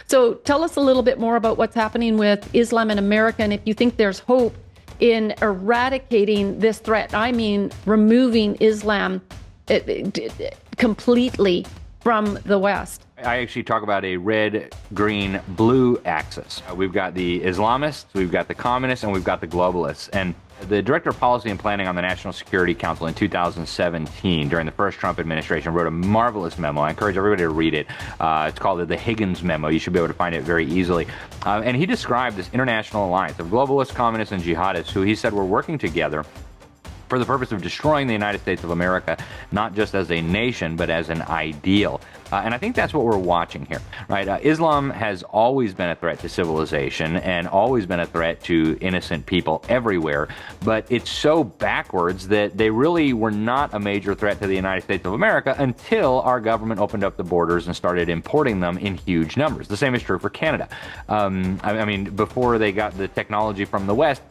So tell us a little bit more about what's happening with Islam in America, and if you think there's hope in eradicating this threat. I mean, removing Islam completely from the West. I actually talk about a red, green, blue axis. We've got the Islamists, we've got the communists, and we've got the globalists. And the Director of Policy and Planning on the National Security Council in 2017, during the first Trump administration, wrote a marvelous memo. I encourage everybody to read it. It's called the Higgins Memo. You should be able to find it very easily. And he described this international alliance of globalists, communists, and jihadists who he said were working together for the purpose of destroying the United States of America, not just as a nation, but as an ideal. And I think that's what we're watching here, right? Islam has always been a threat to civilization and always been a threat to innocent people everywhere, but it's so backwards that they really were not a major threat to the United States of America until our government opened up the borders and started importing them in huge numbers. The same is true for Canada. I mean, before they got the technology from the West,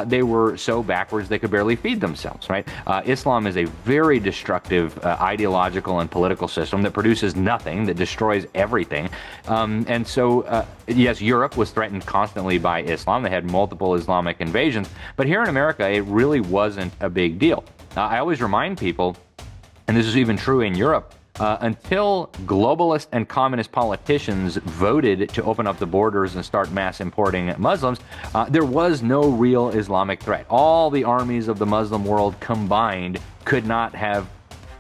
they were so backwards they could barely feed themselves, right? Islam is a very destructive ideological and political system that produces nothing, that destroys everything. And so, yes, Europe was threatened constantly by Islam. They had multiple Islamic invasions. But here in America, it really wasn't a big deal. I always remind people, and this is even true in Europe, until globalist and communist politicians voted to open up the borders and start mass importing Muslims, there was no real Islamic threat. All the armies of the Muslim world combined could not have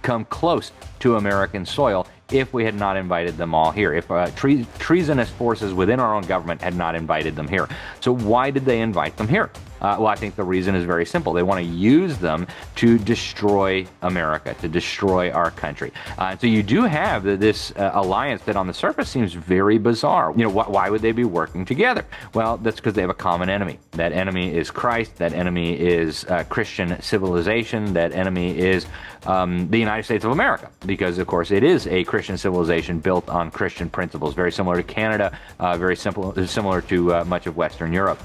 come close to American soil if we had not invited them all here, if treasonous forces within our own government had not invited them here. So why did they invite them here? Well, I think the reason is very simple. They want to use them to destroy America, to destroy our country. So you do have this alliance that on the surface seems very bizarre. You know, why would they be working together? Well, that's because they have a common enemy. That enemy is Christ. That enemy is Christian civilization. That enemy is the United States of America, because, of course, it is a Christian civilization built on Christian principles, very similar to Canada, very similar to much of Western Europe.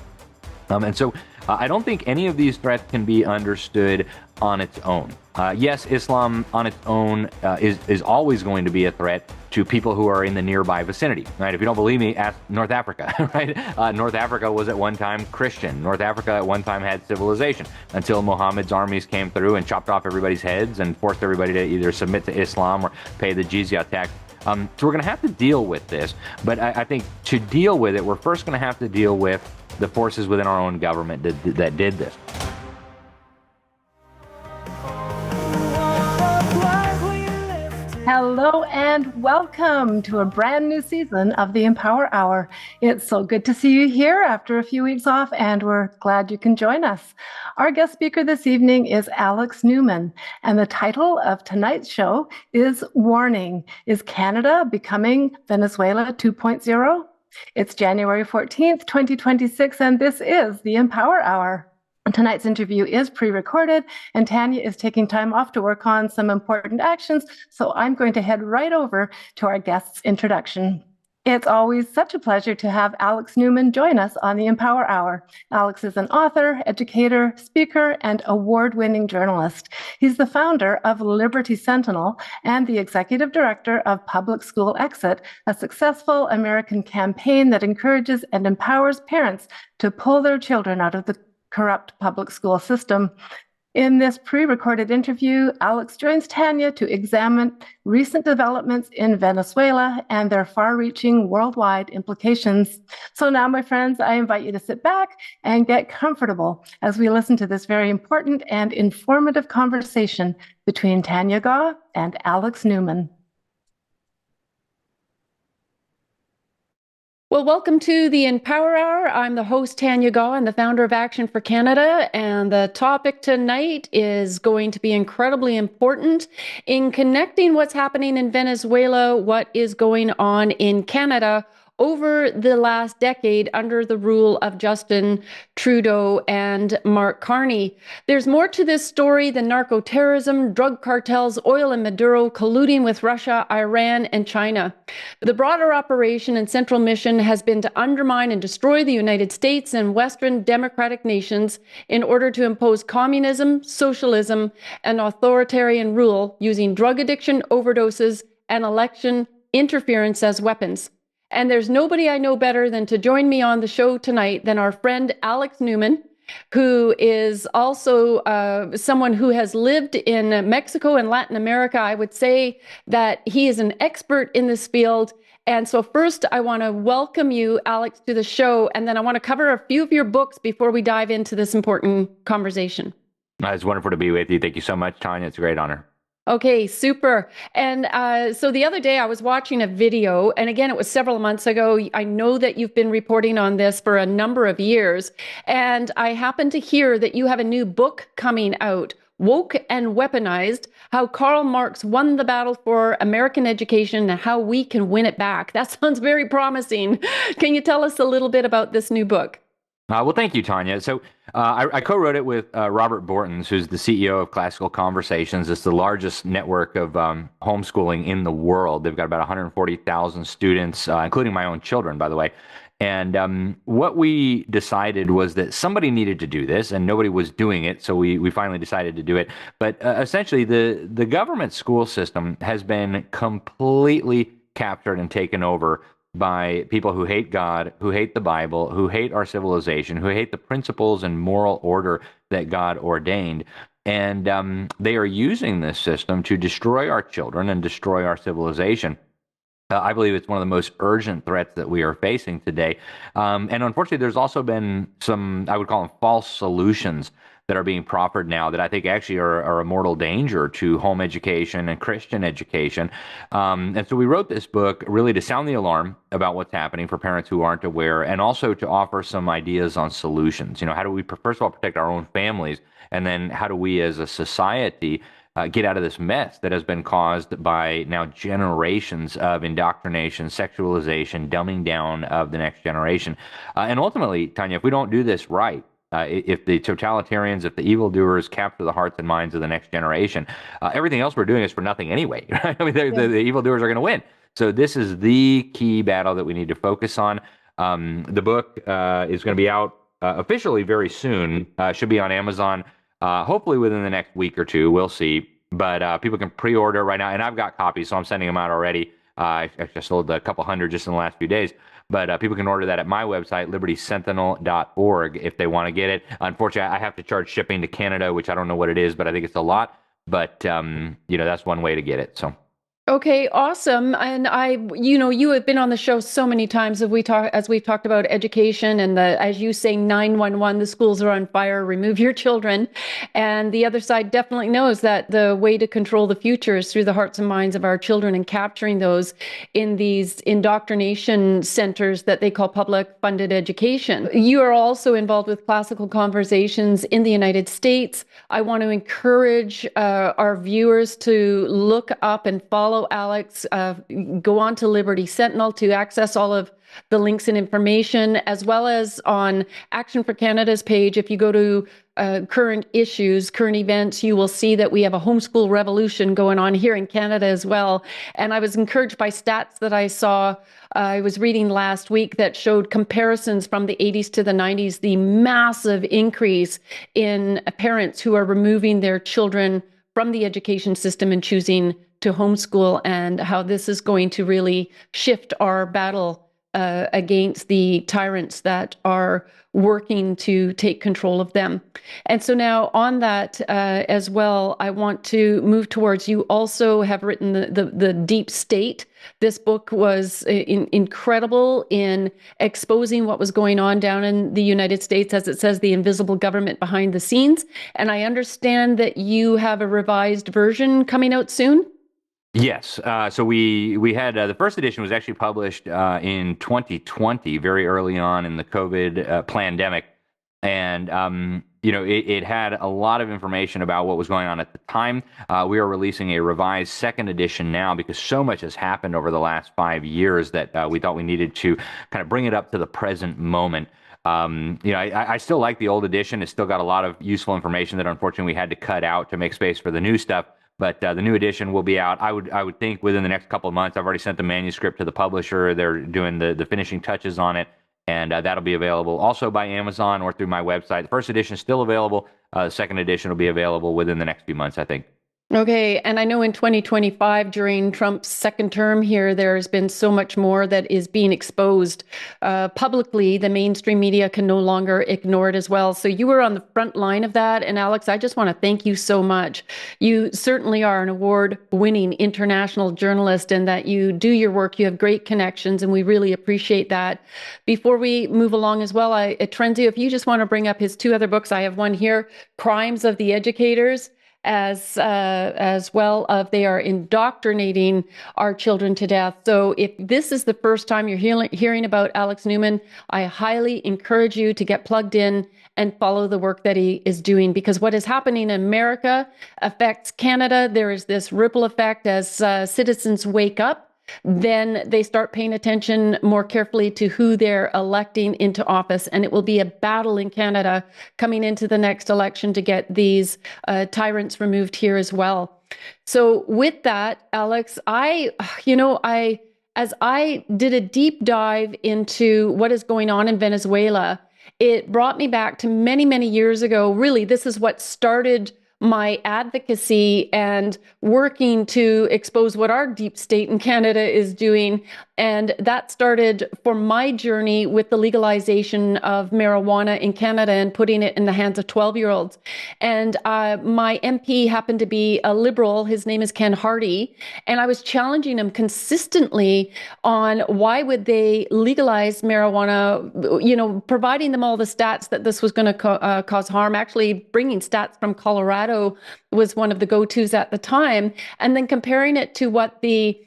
And so I don't think any of these threats can be understood on its own. Yes, Islam on its own is always going to be a threat to people who are in the nearby vicinity, right? If you don't believe me, ask North Africa, right? North Africa was at one time Christian. North Africa at one time had civilization until Muhammad's armies came through and chopped off everybody's heads and forced everybody to either submit to Islam or pay the jizya tax. So we're going to have to deal with this, but I think to deal with it, we're first going to have to deal with the forces within our own government that did this. Hello and welcome to a brand new season of the Empower Hour. It's so good to see you here after a few weeks off, and we're glad you can join us. Our guest speaker this evening is Alex Newman, and the title of tonight's show is Warning: Is Canada Becoming Venezuela 2.0? It's January 14th, 2026, and this is the Empower Hour. Tonight's interview is pre-recorded, and Tanya is taking time off to work on some important actions, so I'm going to head right over to our guest's introduction. It's always such a pleasure to have Alex Newman join us on the Empower Hour. Alex is an author, educator, speaker, and award-winning journalist. He's the founder of Liberty Sentinel and the executive director of Public School Exit, a successful American campaign that encourages and empowers parents to pull their children out of the corrupt public school system. In this pre-recorded interview, Alex joins Tanya to examine recent developments in Venezuela and their far-reaching worldwide implications. So now, my friends, I invite you to sit back and get comfortable as we listen to this very important and informative conversation between Tanya Gaw and Alex Newman. Well, welcome to the Empower Hour. I'm the host, Tanya Gaw. I'm the founder of Action for Canada, and the topic tonight is going to be incredibly important in connecting what's happening in Venezuela, what is going on in Canada over the last decade under the rule of Justin Trudeau and Mark Carney. There's more to this story than narco-terrorism, drug cartels, oil and Maduro colluding with Russia, Iran, and China. The broader operation and central mission has been to undermine and destroy the United States and Western democratic nations in order to impose communism, socialism, and authoritarian rule using drug addiction, overdoses, and election interference as weapons. And there's nobody I know better than to join me on the show tonight than our friend Alex Newman, who is also someone who has lived in Mexico and Latin America. I would say that he is an expert in this field. And so first, I want to welcome you, Alex, to the show. And then I want to cover a few of your books before we dive into this important conversation. It's wonderful to be with you. Thank you so much, Tanya. It's a great honor. Okay, super. And so the other day I was watching a video, and again, it was several months ago. I know that you've been reporting on this for a number of years. And I happened to hear that you have a new book coming out, Woke and Weaponized: How Karl Marx Won the Battle for American Education and How We Can Win It Back. That sounds very promising. Can you tell us a little bit about this new book? Well, thank you, Tanya. So I co-wrote it with Robert Bortons, who's the CEO of Classical Conversations. It's the largest network of homeschooling in the world. They've got about 140,000 students, including my own children, by the way. And what we decided was that somebody needed to do this, and nobody was doing it, so we finally decided to do it. But essentially, the government school system has been completely captured and taken over by people who hate God, who hate the Bible, who hate our civilization, who hate the principles and moral order that God ordained. And they are using this system to destroy our children and destroy our civilization. I believe it's one of the most urgent threats that we are facing today. And unfortunately, there's also been some, I would call them false solutions that are being proffered now that I think actually are a mortal danger to home education and Christian education. And so we wrote this book really to sound the alarm about what's happening for parents who aren't aware, and also to offer some ideas on solutions. You know, how do we, first of all, protect our own families? And then how do we as a society get out of this mess that has been caused by now generations of indoctrination, sexualization, dumbing down of the next generation? And ultimately, Tanya, if we don't do this right, if the totalitarians, if the evildoers capture the hearts and minds of the next generation, everything else we're doing is for nothing anyway. Right? I mean, the evildoers are going to win. So this is the key battle that we need to focus on. The book is going to be out officially very soon. Should be on Amazon, hopefully within the next week or two. We'll see. But people can pre-order right now, and I've got copies, so I'm sending them out already. I sold a couple hundred just in the last few days. But people can order that at my website, libertysentinel.org, if they want to get it. Unfortunately, I have to charge shipping to Canada, which I don't know what it is, but I think it's a lot. But, that's one way to get it. So. Okay, awesome. And you have been on the show so many times as we've talked about education and as you say, 911, the schools are on fire, remove your children. And the other side definitely knows that the way to control the future is through the hearts and minds of our children and capturing those in these indoctrination centers that they call public funded education. You are also involved with Classical Conversations in the United States. I want to encourage our viewers to look up and follow Alex, go on to Liberty Sentinel to access all of the links and information, as well as on Action for Canada's page. If you go to current issues, current events, you will see that we have a homeschool revolution going on here in Canada as well. And I was encouraged by stats that I saw. I was reading last week that showed comparisons from the 80s to the 90s, the massive increase in parents who are removing their children from the education system and choosing to homeschool, and how this is going to really shift our battle against the tyrants that are working to take control of them. And so now on that as well, I want to move towards, you also have written the Deep State. This book was incredible in exposing what was going on down in the United States, as it says, the invisible government behind the scenes. And I understand that you have a revised version coming out soon. Yes. So we had the first edition was actually published in 2020, very early on in the COVID pandemic. And, it had a lot of information about what was going on at the time. We are releasing a revised second edition now because so much has happened over the last 5 years that we thought we needed to kind of bring it up to the present moment. I still like the old edition. It's still got a lot of useful information that unfortunately we had to cut out to make space for the new stuff. But the new edition will be out, I would think, within the next couple of months. I've already sent the manuscript to the publisher. They're doing the finishing touches on it, and that'll be available also by Amazon or through my website. The first edition is still available. The second edition will be available within the next few months, I think. Okay, and I know in 2025, during Trump's second term here, there's been so much more that is being exposed publicly. The mainstream media can no longer ignore it as well. So you were on the front line of that. And Alex, I just want to thank you so much. You certainly are an award-winning international journalist, and that you do your work. You have great connections, and we really appreciate that. Before we move along as well, Trenzio, if you just want to bring up his two other books, I have one here, Crimes of the Educators, as well of they are indoctrinating our children to death. So if this is the first time you're hearing about Alex Newman, I highly encourage you to get plugged in and follow the work that he is doing, because what is happening in America affects Canada. There is this ripple effect as citizens wake up. Then they start paying attention more carefully to who they're electing into office. And it will be a battle in Canada coming into the next election to get these tyrants removed here as well. So with that, Alex, as I did a deep dive into what is going on in Venezuela, it brought me back to many, many years ago. Really, this is what started my advocacy and working to expose what our deep state in Canada is doing. And that started for my journey with the legalization of marijuana in Canada and putting it in the hands of 12-year-olds. And my MP happened to be a Liberal. His name is Ken Hardy. And I was challenging him consistently on why would they legalize marijuana, providing them all the stats that this was going to cause harm. Actually, bringing stats from Colorado was one of the go-tos at the time. And then comparing it to what the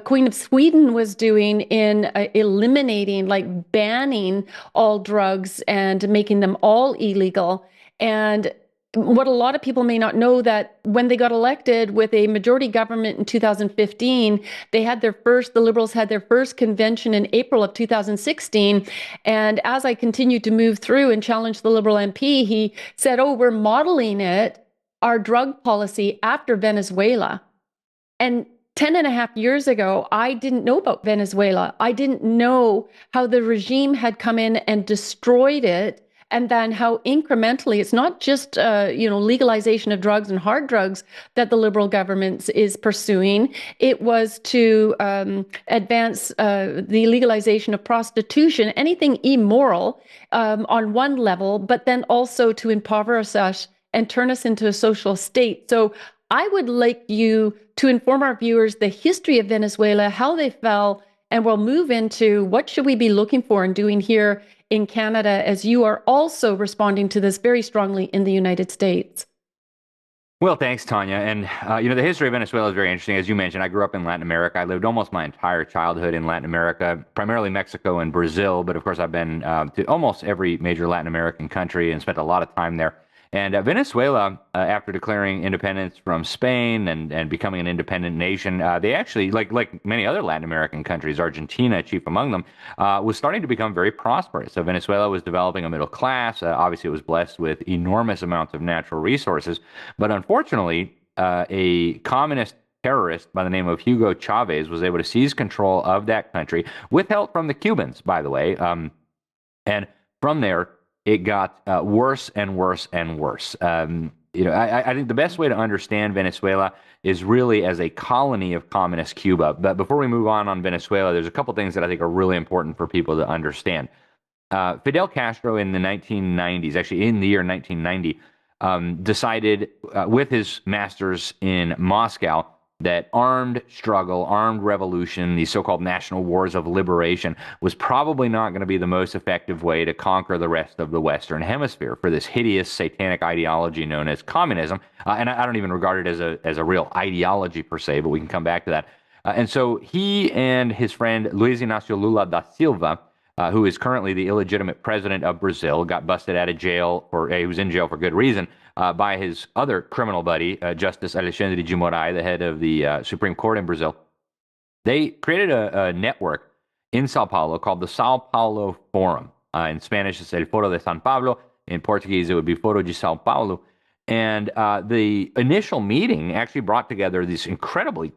Queen of Sweden was doing in eliminating, like banning all drugs and making them all illegal. And what a lot of people may not know, that when they got elected with a majority government in 2015, the Liberals had their first convention in April of 2016. And as I continued to move through and challenge the Liberal MP, he said, "Oh, we're modeling our drug policy after Venezuela." And 10 and a half years ago, I didn't know about Venezuela. I didn't know how the regime had come in and destroyed it. And then how incrementally, it's not just, legalization of drugs and hard drugs that the Liberal government is pursuing. It was to advance the legalization of prostitution, anything immoral on one level, but then also to impoverish us and turn us into a social state. So I would like you to inform our viewers the history of Venezuela, how they fell, and we'll move into what should we be looking for and doing here in Canada, as you are also responding to this very strongly in the United States. Well, thanks, Tanya. And, the history of Venezuela is very interesting. As you mentioned, I grew up in Latin America. I lived almost my entire childhood in Latin America, primarily Mexico and Brazil. But of course, I've been to almost every major Latin American country and spent a lot of time there. And Venezuela, after declaring independence from Spain and becoming an independent nation, they actually, like many other Latin American countries, Argentina chief among them, was starting to become very prosperous. So Venezuela was developing a middle class. Obviously, it was blessed with enormous amounts of natural resources. But unfortunately, a communist terrorist by the name of Hugo Chavez was able to seize control of that country, with help from the Cubans, by the way. And from there, it got worse and worse and worse. I think the best way to understand Venezuela is really as a colony of communist Cuba. But before we move on Venezuela, there's a couple things that I think are really important for people to understand. Fidel Castro in the 1990s, actually in the year 1990, decided with his masters in Moscow that armed struggle, armed revolution, these so-called national wars of liberation was probably not going to be the most effective way to conquer the rest of the Western Hemisphere for this hideous satanic ideology known as communism. And I don't even regard it as a real ideology per se, but we can come back to that. And so he and his friend Luiz Inácio Lula da Silva, who is currently the illegitimate president of Brazil, got busted out of jail, he was in jail for good reason, by his other criminal buddy, Justice Alexandre de Moraes, the head of the Supreme Court in Brazil. They created a network in Sao Paulo called the Sao Paulo Forum. In Spanish, it's El Foro de San Pablo. In Portuguese, it would be Foro de Sao Paulo. And the initial meeting actually brought together this incredibly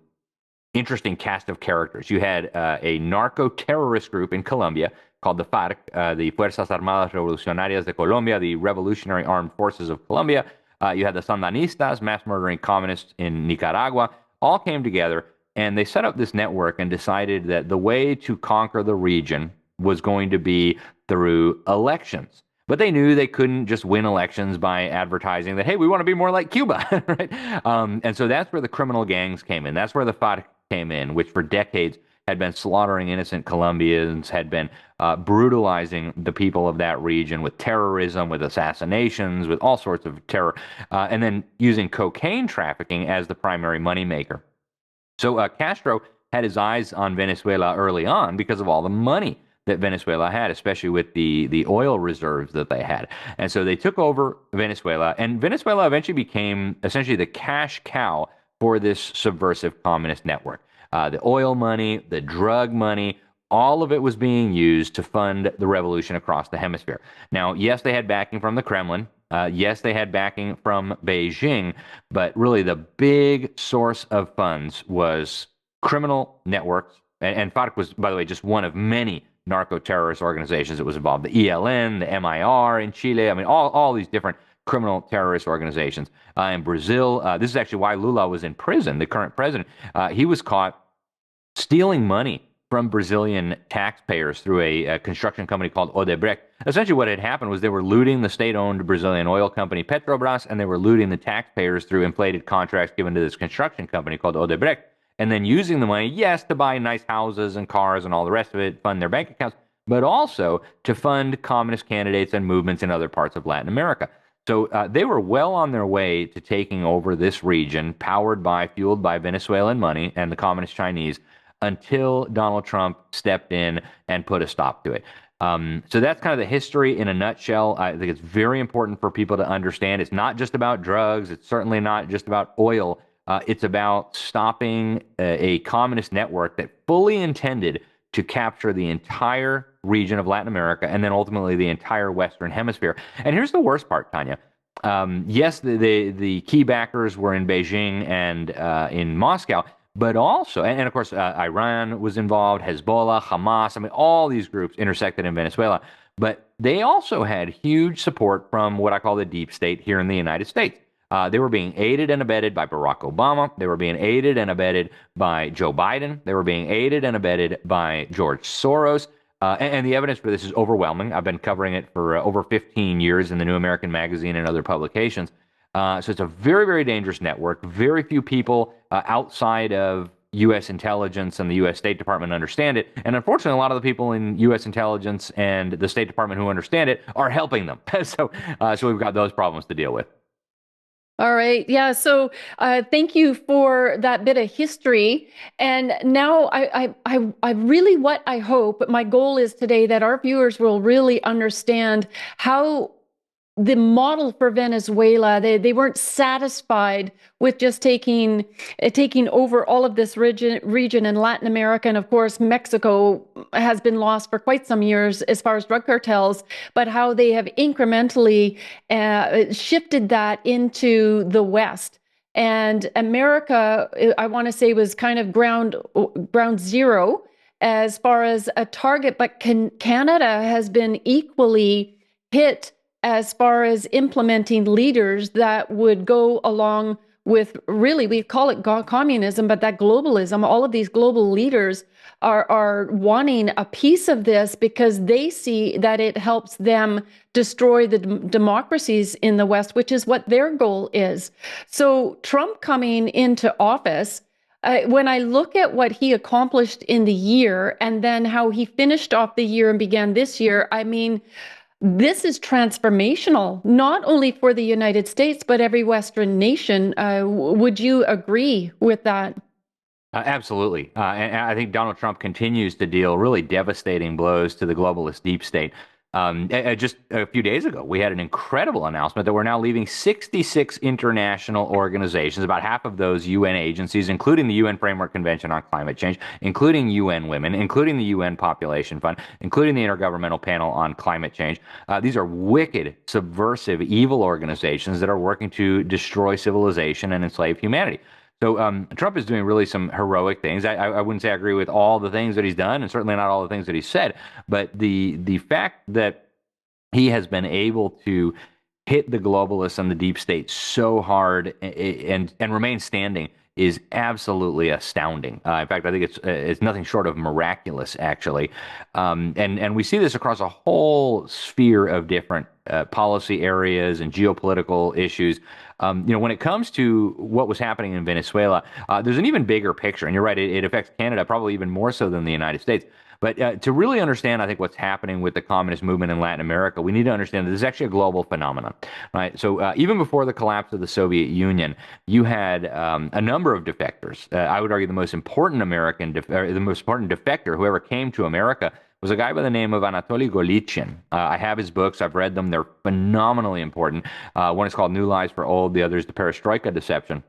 interesting cast of characters. You had a narco-terrorist group in Colombia called the FARC, the Fuerzas Armadas Revolucionarias de Colombia, the Revolutionary Armed Forces of Colombia. You had the Sandinistas, mass murdering communists in Nicaragua, all came together, and they set up this network and decided that the way to conquer the region was going to be through elections. But they knew they couldn't just win elections by advertising that, hey, we want to be more like Cuba, right? And so that's where the criminal gangs came in. That's where the FARC came in, which for decades had been slaughtering innocent Colombians, had been brutalizing the people of that region with terrorism, with assassinations, with all sorts of terror, and then using cocaine trafficking as the primary moneymaker. So Castro had his eyes on Venezuela early on because of all the money that Venezuela had, especially with the oil reserves that they had. And so they took over Venezuela, and Venezuela eventually became essentially the cash cow for this subversive communist network. The oil money, the drug money, all of it was being used to fund the revolution across the hemisphere. Now, yes, they had backing from the Kremlin. Yes, they had backing from Beijing, but really the big source of funds was criminal networks. And FARC was, by the way, just one of many narco-terrorist organizations that was involved. The ELN, the MIR in Chile, I mean, all these different criminal terrorist organizations. In Brazil, this is actually why Lula was in prison, the current president. He was caught stealing money from Brazilian taxpayers through a construction company called Odebrecht. Essentially what had happened was they were looting the state-owned Brazilian oil company Petrobras, and they were looting the taxpayers through inflated contracts given to this construction company called Odebrecht, and then using the money, yes, to buy nice houses and cars and all the rest of it, fund their bank accounts, but also to fund communist candidates and movements in other parts of Latin America. So they were well on their way to taking over this region, fueled by Venezuelan money and the communist Chinese, until Donald Trump stepped in and put a stop to it. So that's kind of the history in a nutshell. I think it's very important for people to understand. It's not just about drugs. It's certainly not just about oil. It's about stopping a communist network that fully intended to capture the entire region of Latin America and then ultimately the entire Western Hemisphere. And here's the worst part, Tanya. Yes, the key backers were in Beijing and in Moscow, but also, and of course, Iran was involved, Hezbollah, Hamas, I mean, all these groups intersected in Venezuela. But they also had huge support from what I call the deep state here in the United States. They were being aided and abetted by Barack Obama. They were being aided and abetted by Joe Biden. They were being aided and abetted by George Soros. And the evidence for this is overwhelming. I've been covering it for over 15 years in the New American Magazine and other publications. So it's a very, very dangerous network. Very few people outside of U.S. intelligence and the U.S. State Department understand it. And unfortunately, a lot of the people in U.S. intelligence and the State Department who understand it are helping them. So we've got those problems to deal with. All right. Yeah. So thank you for that bit of history. And now I really, what I hope, my goal is today that our viewers will really understand how the model for Venezuela, they weren't satisfied with just taking over all of this region in Latin America. And of course, Mexico has been lost for quite some years as far as drug cartels, but how they have incrementally shifted that into the West. And America, I want to say, was kind of ground zero as far as a target, but Canada has been equally hit as far as implementing leaders that would go along with, really, we call it communism, but that globalism, all of these global leaders are wanting a piece of this because they see that it helps them destroy the democracies in the West, which is what their goal is. So Trump coming into office, when I look at what he accomplished in the year and then how he finished off the year and began this year, I mean, this is transformational, not only for the United States, but every Western nation. Would you agree with that? Absolutely. And I think Donald Trump continues to deal really devastating blows to the globalist deep state. Just a few days ago, we had an incredible announcement that we're now leaving 66 international organizations, about half of those UN agencies, including the UN Framework Convention on Climate Change, including UN Women, including the UN Population Fund, including the Intergovernmental Panel on Climate Change. These are wicked, subversive, evil organizations that are working to destroy civilization and enslave humanity. So Trump is doing really some heroic things. I wouldn't say I agree with all the things that he's done, and certainly not all the things that he said. But the fact that he has been able to hit the globalists and the deep state so hard and remain standing is absolutely astounding. In fact, I think it's nothing short of miraculous, actually. And we see this across a whole sphere of different policy areas and geopolitical issues. When it comes to what was happening in Venezuela, there's an even bigger picture. And you're right, it affects Canada probably even more so than the United States. But to really understand, I think, what's happening with the communist movement in Latin America, we need to understand that this is actually a global phenomenon, right? So even before the collapse of the Soviet Union, you had a number of defectors. I would argue the most important the most important defector who ever came to America was a guy by the name of Anatoly Golitsyn. I have his books. I've read them. They're phenomenally important. One is called New Lies for Old. The other is The Perestroika Deception.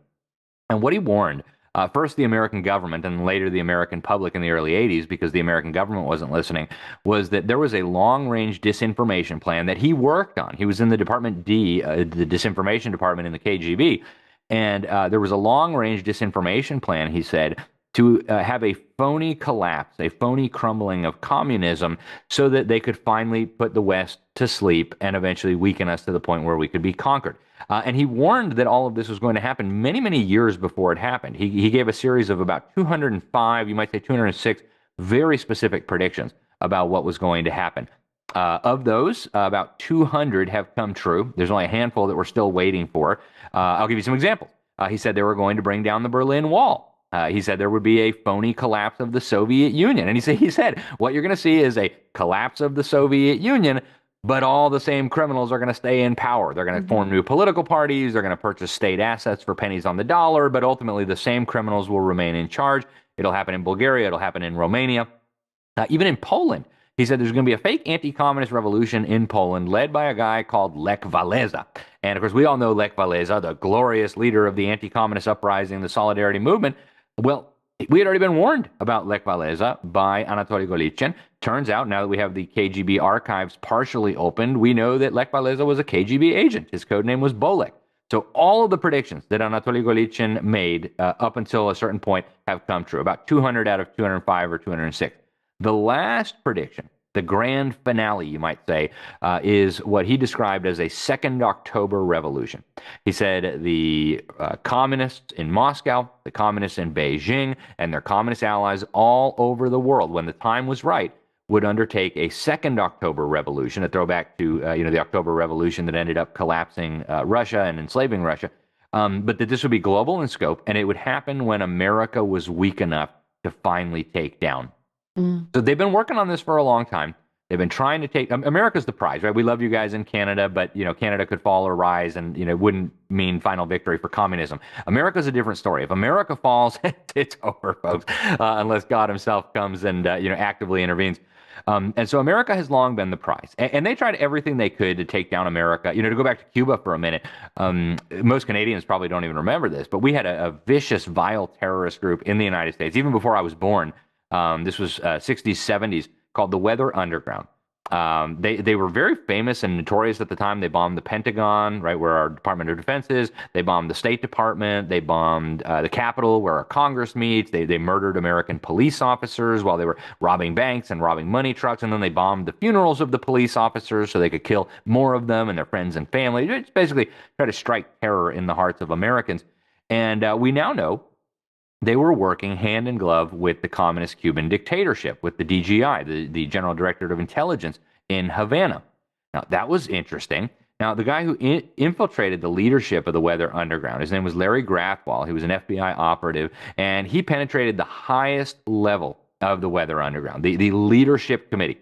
And what he warned, first the American government and later the American public in the early 80s, because the American government wasn't listening, was that there was a long-range disinformation plan that he worked on. He was in the Department D, the disinformation department in the KGB, and there was a long-range disinformation plan, he said, to have a phony collapse, a phony crumbling of communism so that they could finally put the West to sleep and eventually weaken us to the point where we could be conquered. And he warned that all of this was going to happen many, many years before it happened. He gave a series of about 205, you might say 206, very specific predictions about what was going to happen. Of those, about 200 have come true. There's only a handful that we're still waiting for. I'll give you some examples. He said they were going to bring down the Berlin Wall. He said there would be a phony collapse of the Soviet Union. And he said what you're going to see is a collapse of the Soviet Union, but all the same criminals are going to stay in power. They're going to form new political parties. They're going to purchase state assets for pennies on the dollar, but ultimately the same criminals will remain in charge. It'll happen in Bulgaria. It'll happen in Romania. Even in Poland, he said there's going to be a fake anti-communist revolution in Poland led by a guy called Lech Walesa. And of course, we all know Lech Walesa, the glorious leader of the anti-communist uprising, the Solidarity movement. Well, we had already been warned about Lech Walesa by Anatoly Golitsyn. Turns out, now that we have the KGB archives partially opened, we know that Lech Walesa was a KGB agent. His code name was Bolek. So all of the predictions that Anatoly Golitsyn made up until a certain point have come true, about 200 out of 205 or 206. The last prediction, the grand finale, you might say, is what he described as a 2nd October revolution. He said the communists in Moscow, the communists in Beijing, and their communist allies all over the world, when the time was right, would undertake a 2nd October revolution, a throwback to the October Revolution that ended up collapsing Russia and enslaving Russia, but that this would be global in scope, and it would happen when America was weak enough to finally take down. So they've been working on this for a long time. They've been trying to take America's the prize, right? We love you guys in Canada, but Canada could fall or rise, and it wouldn't mean final victory for communism. America's a different story. If America falls, it's over, folks, unless God Himself comes and actively intervenes. And so America has long been the prize, and they tried everything they could to take down America. To go back to Cuba for a minute, most Canadians probably don't even remember this, but we had a vicious, vile terrorist group in the United States even before I was born. This was 60s, 70s, called the Weather Underground. They were very famous and notorious at the time. They bombed the Pentagon, right, where our Department of Defense is. They bombed the State Department. They bombed the Capitol, where our Congress meets. They murdered American police officers while they were robbing banks and robbing money trucks. And then they bombed the funerals of the police officers so they could kill more of them and their friends and family. It's basically try to strike terror in the hearts of Americans. And we now know they were working hand in glove with the communist Cuban dictatorship, with the DGI, the General Directorate of Intelligence in Havana. Now, that was interesting. Now, the guy who infiltrated the leadership of the Weather Underground, his name was Larry Grathwohl. He was an FBI operative, and he penetrated the highest level of the Weather Underground, the leadership committee.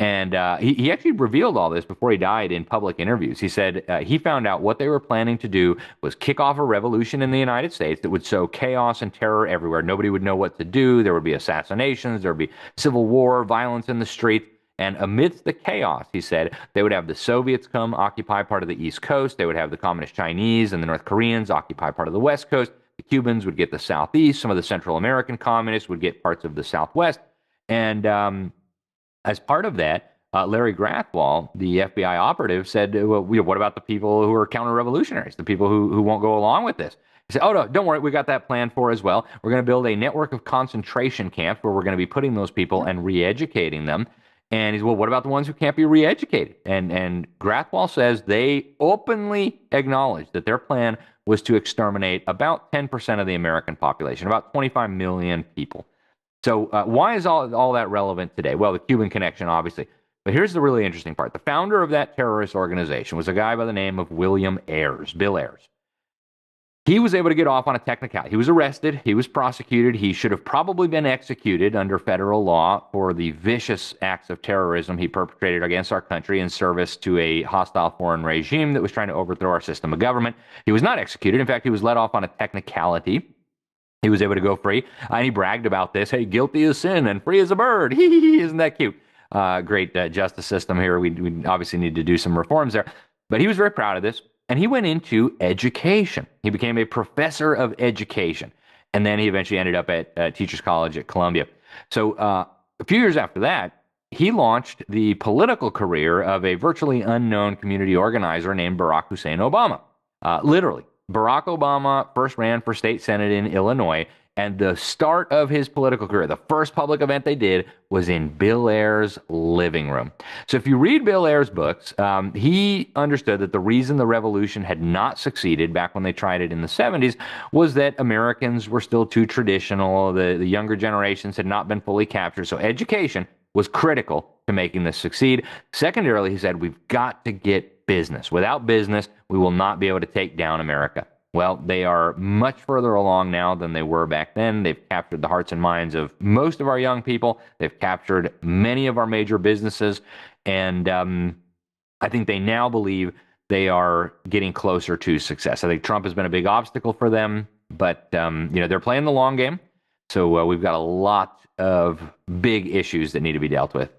And he actually revealed all this before he died in public interviews. He said he found out what they were planning to do was kick off a revolution in the United States that would sow chaos and terror everywhere. Nobody would know what to do. There would be assassinations. There would be civil war, violence in the streets. And amidst the chaos, he said, they would have the Soviets come occupy part of the East Coast. They would have the Communist Chinese and the North Koreans occupy part of the West Coast. The Cubans would get the Southeast. Some of the Central American communists would get parts of the Southwest. And as part of that, Larry Grathwohl, the FBI operative, said, well, what about the people who are counter-revolutionaries, the people who won't go along with this? He said, oh, no, don't worry, we got that planned for as well. We're going to build a network of concentration camps where we're going to be putting those people and re-educating them. And he's, well, what about the ones who can't be re-educated? And Grathwohl says they openly acknowledge that their plan was to exterminate about 10% of the American population, about 25 million people. So why is all that relevant today? Well, the Cuban connection, obviously. But here's the really interesting part. The founder of that terrorist organization was a guy by the name of William Ayers, Bill Ayers. He was able to get off on a technicality. He was arrested. He was prosecuted. He should have probably been executed under federal law for the vicious acts of terrorism he perpetrated against our country in service to a hostile foreign regime that was trying to overthrow our system of government. He was not executed. In fact, he was let off on a technicality. He was able to go free. And he bragged about this. Hey, guilty as sin and free as a bird. Isn't that cute? Great justice system here. We obviously need to do some reforms there. But he was very proud of this. And he went into education. He became a professor of education. And then he eventually ended up at Teachers College at Columbia. So a few years after that, he launched the political career of a virtually unknown community organizer named Barack Hussein Obama. Literally, Barack Obama first ran for state senate in Illinois. And the start of his political career, the first public event they did, was in Bill Ayers' living room. So if you read Bill Ayers' books, he understood that the reason the revolution had not succeeded back when they tried it in the 70s was that Americans were still too traditional. The younger generations had not been fully captured. So education was critical to making this succeed. Secondarily, he said, we've got to get business. Without business, we will not be able to take down America. Well, they are much further along now than they were back then. They've captured the hearts and minds of most of our young people. They've captured many of our major businesses. And I think they now believe they are getting closer to success. I think Trump has been a big obstacle for them, but they're playing the long game. So we've got a lot of big issues that need to be dealt with.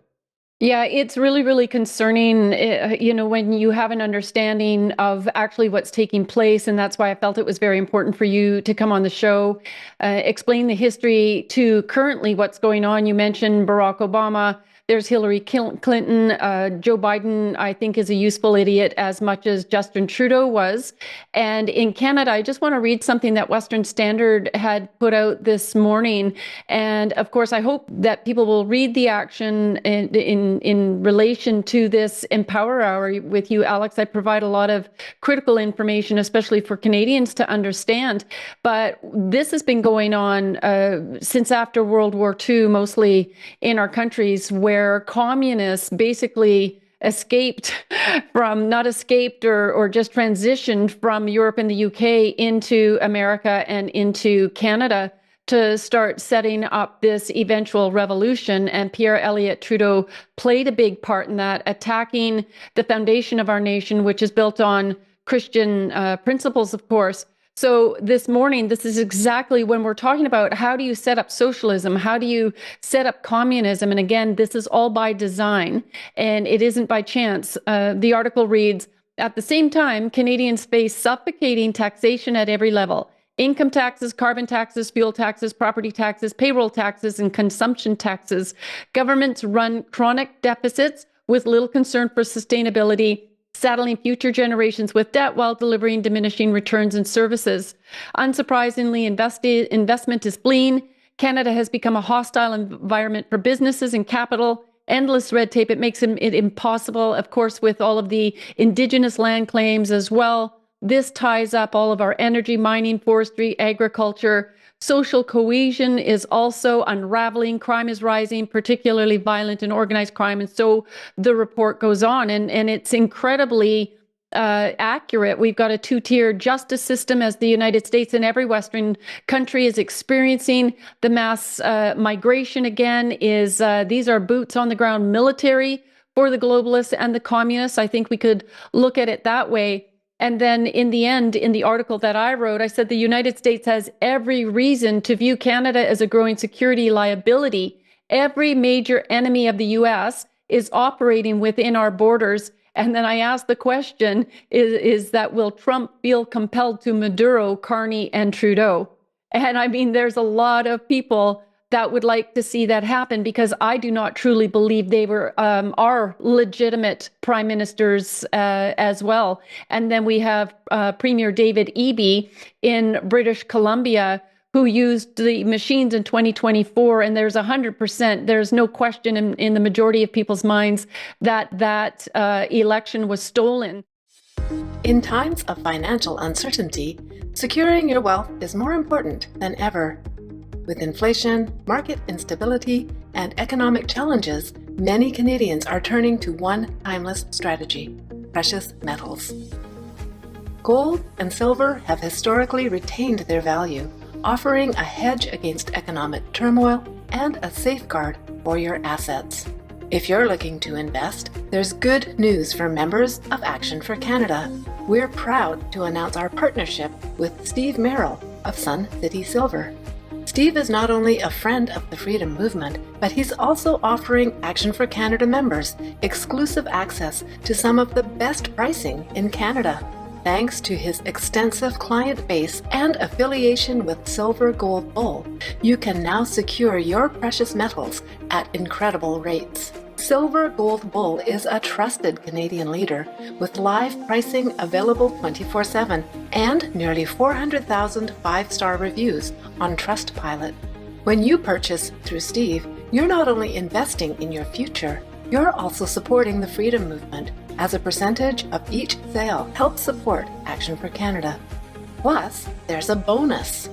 Yeah, it's really, really concerning, when you have an understanding of actually what's taking place. And that's why I felt it was very important for you to come on the show, explain the history to currently what's going on. You mentioned Barack Obama. There's Hillary Clinton. Joe Biden, I think, is a useful idiot as much as Justin Trudeau was. And in Canada, I just want to read something that Western Standard had put out this morning. And of course, I hope that people will read the action in relation to this Empower Hour with you, Alex. I provide a lot of critical information, especially for Canadians to understand. But this has been going on since after World War II, mostly in our countries, where communists basically not escaped or just transitioned from Europe and the UK into America and into Canada to start setting up this eventual revolution. And Pierre Elliott Trudeau played a big part in that, attacking the foundation of our nation, which is built on Christian principles, of course. So this morning, this is exactly when we're talking about how do you set up socialism? How do you set up communism? And again, this is all by design, and it isn't by chance. The article reads, at the same time, Canadians face suffocating taxation at every level. Income taxes, carbon taxes, fuel taxes, property taxes, payroll taxes, and consumption taxes. Governments run chronic deficits with little concern for sustainability, saddling future generations with debt while delivering diminishing returns and services. Unsurprisingly, investment is fleeing. Canada has become a hostile environment for businesses and capital. Endless red tape. It makes it impossible, of course, with all of the Indigenous land claims as well. This ties up all of our energy, mining, forestry, agriculture. Social cohesion is also unraveling. Crime is rising, particularly violent and organized crime. And so the report goes on, and it's incredibly accurate. We've got a two-tier justice system as the United States and every Western country is experiencing. The mass migration, again, is these are boots on the ground military for the globalists and the communists. I think we could look at it that way. And then in the end, in the article that I wrote, I said the United States has every reason to view Canada as a growing security liability. Every major enemy of the U.S. is operating within our borders. And then I asked the question, is that will Trump feel compelled to Maduro, Carney, and Trudeau? And I mean, there's a lot of people that would like to see that happen, because I do not truly believe they are legitimate prime ministers as well. And then we have Premier David Eby in British Columbia, who used the machines in 2024, and there's 100%, there's no question in the majority of people's minds that election was stolen. In times of financial uncertainty, securing your wealth is more important than ever. With inflation, market instability, and economic challenges, many Canadians are turning to one timeless strategy: precious metals. Gold and silver have historically retained their value, offering a hedge against economic turmoil and a safeguard for your assets. If you're looking to invest, there's good news for members of Action for Canada. We're proud to announce our partnership with Steve Merrill of Sun City Silver. Steve is not only a friend of the freedom movement, but he's also offering Action for Canada members exclusive access to some of the best pricing in Canada. Thanks to his extensive client base and affiliation with Silver Gold Bull, you can now secure your precious metals at incredible rates. Silver Gold Bull is a trusted Canadian leader with live pricing available 24/7 and nearly 400,000 five-star reviews on Trustpilot. When you purchase through Steve, you're not only investing in your future, you're also supporting the freedom movement, as a percentage of each sale helps support Action for Canada. Plus, there's a bonus.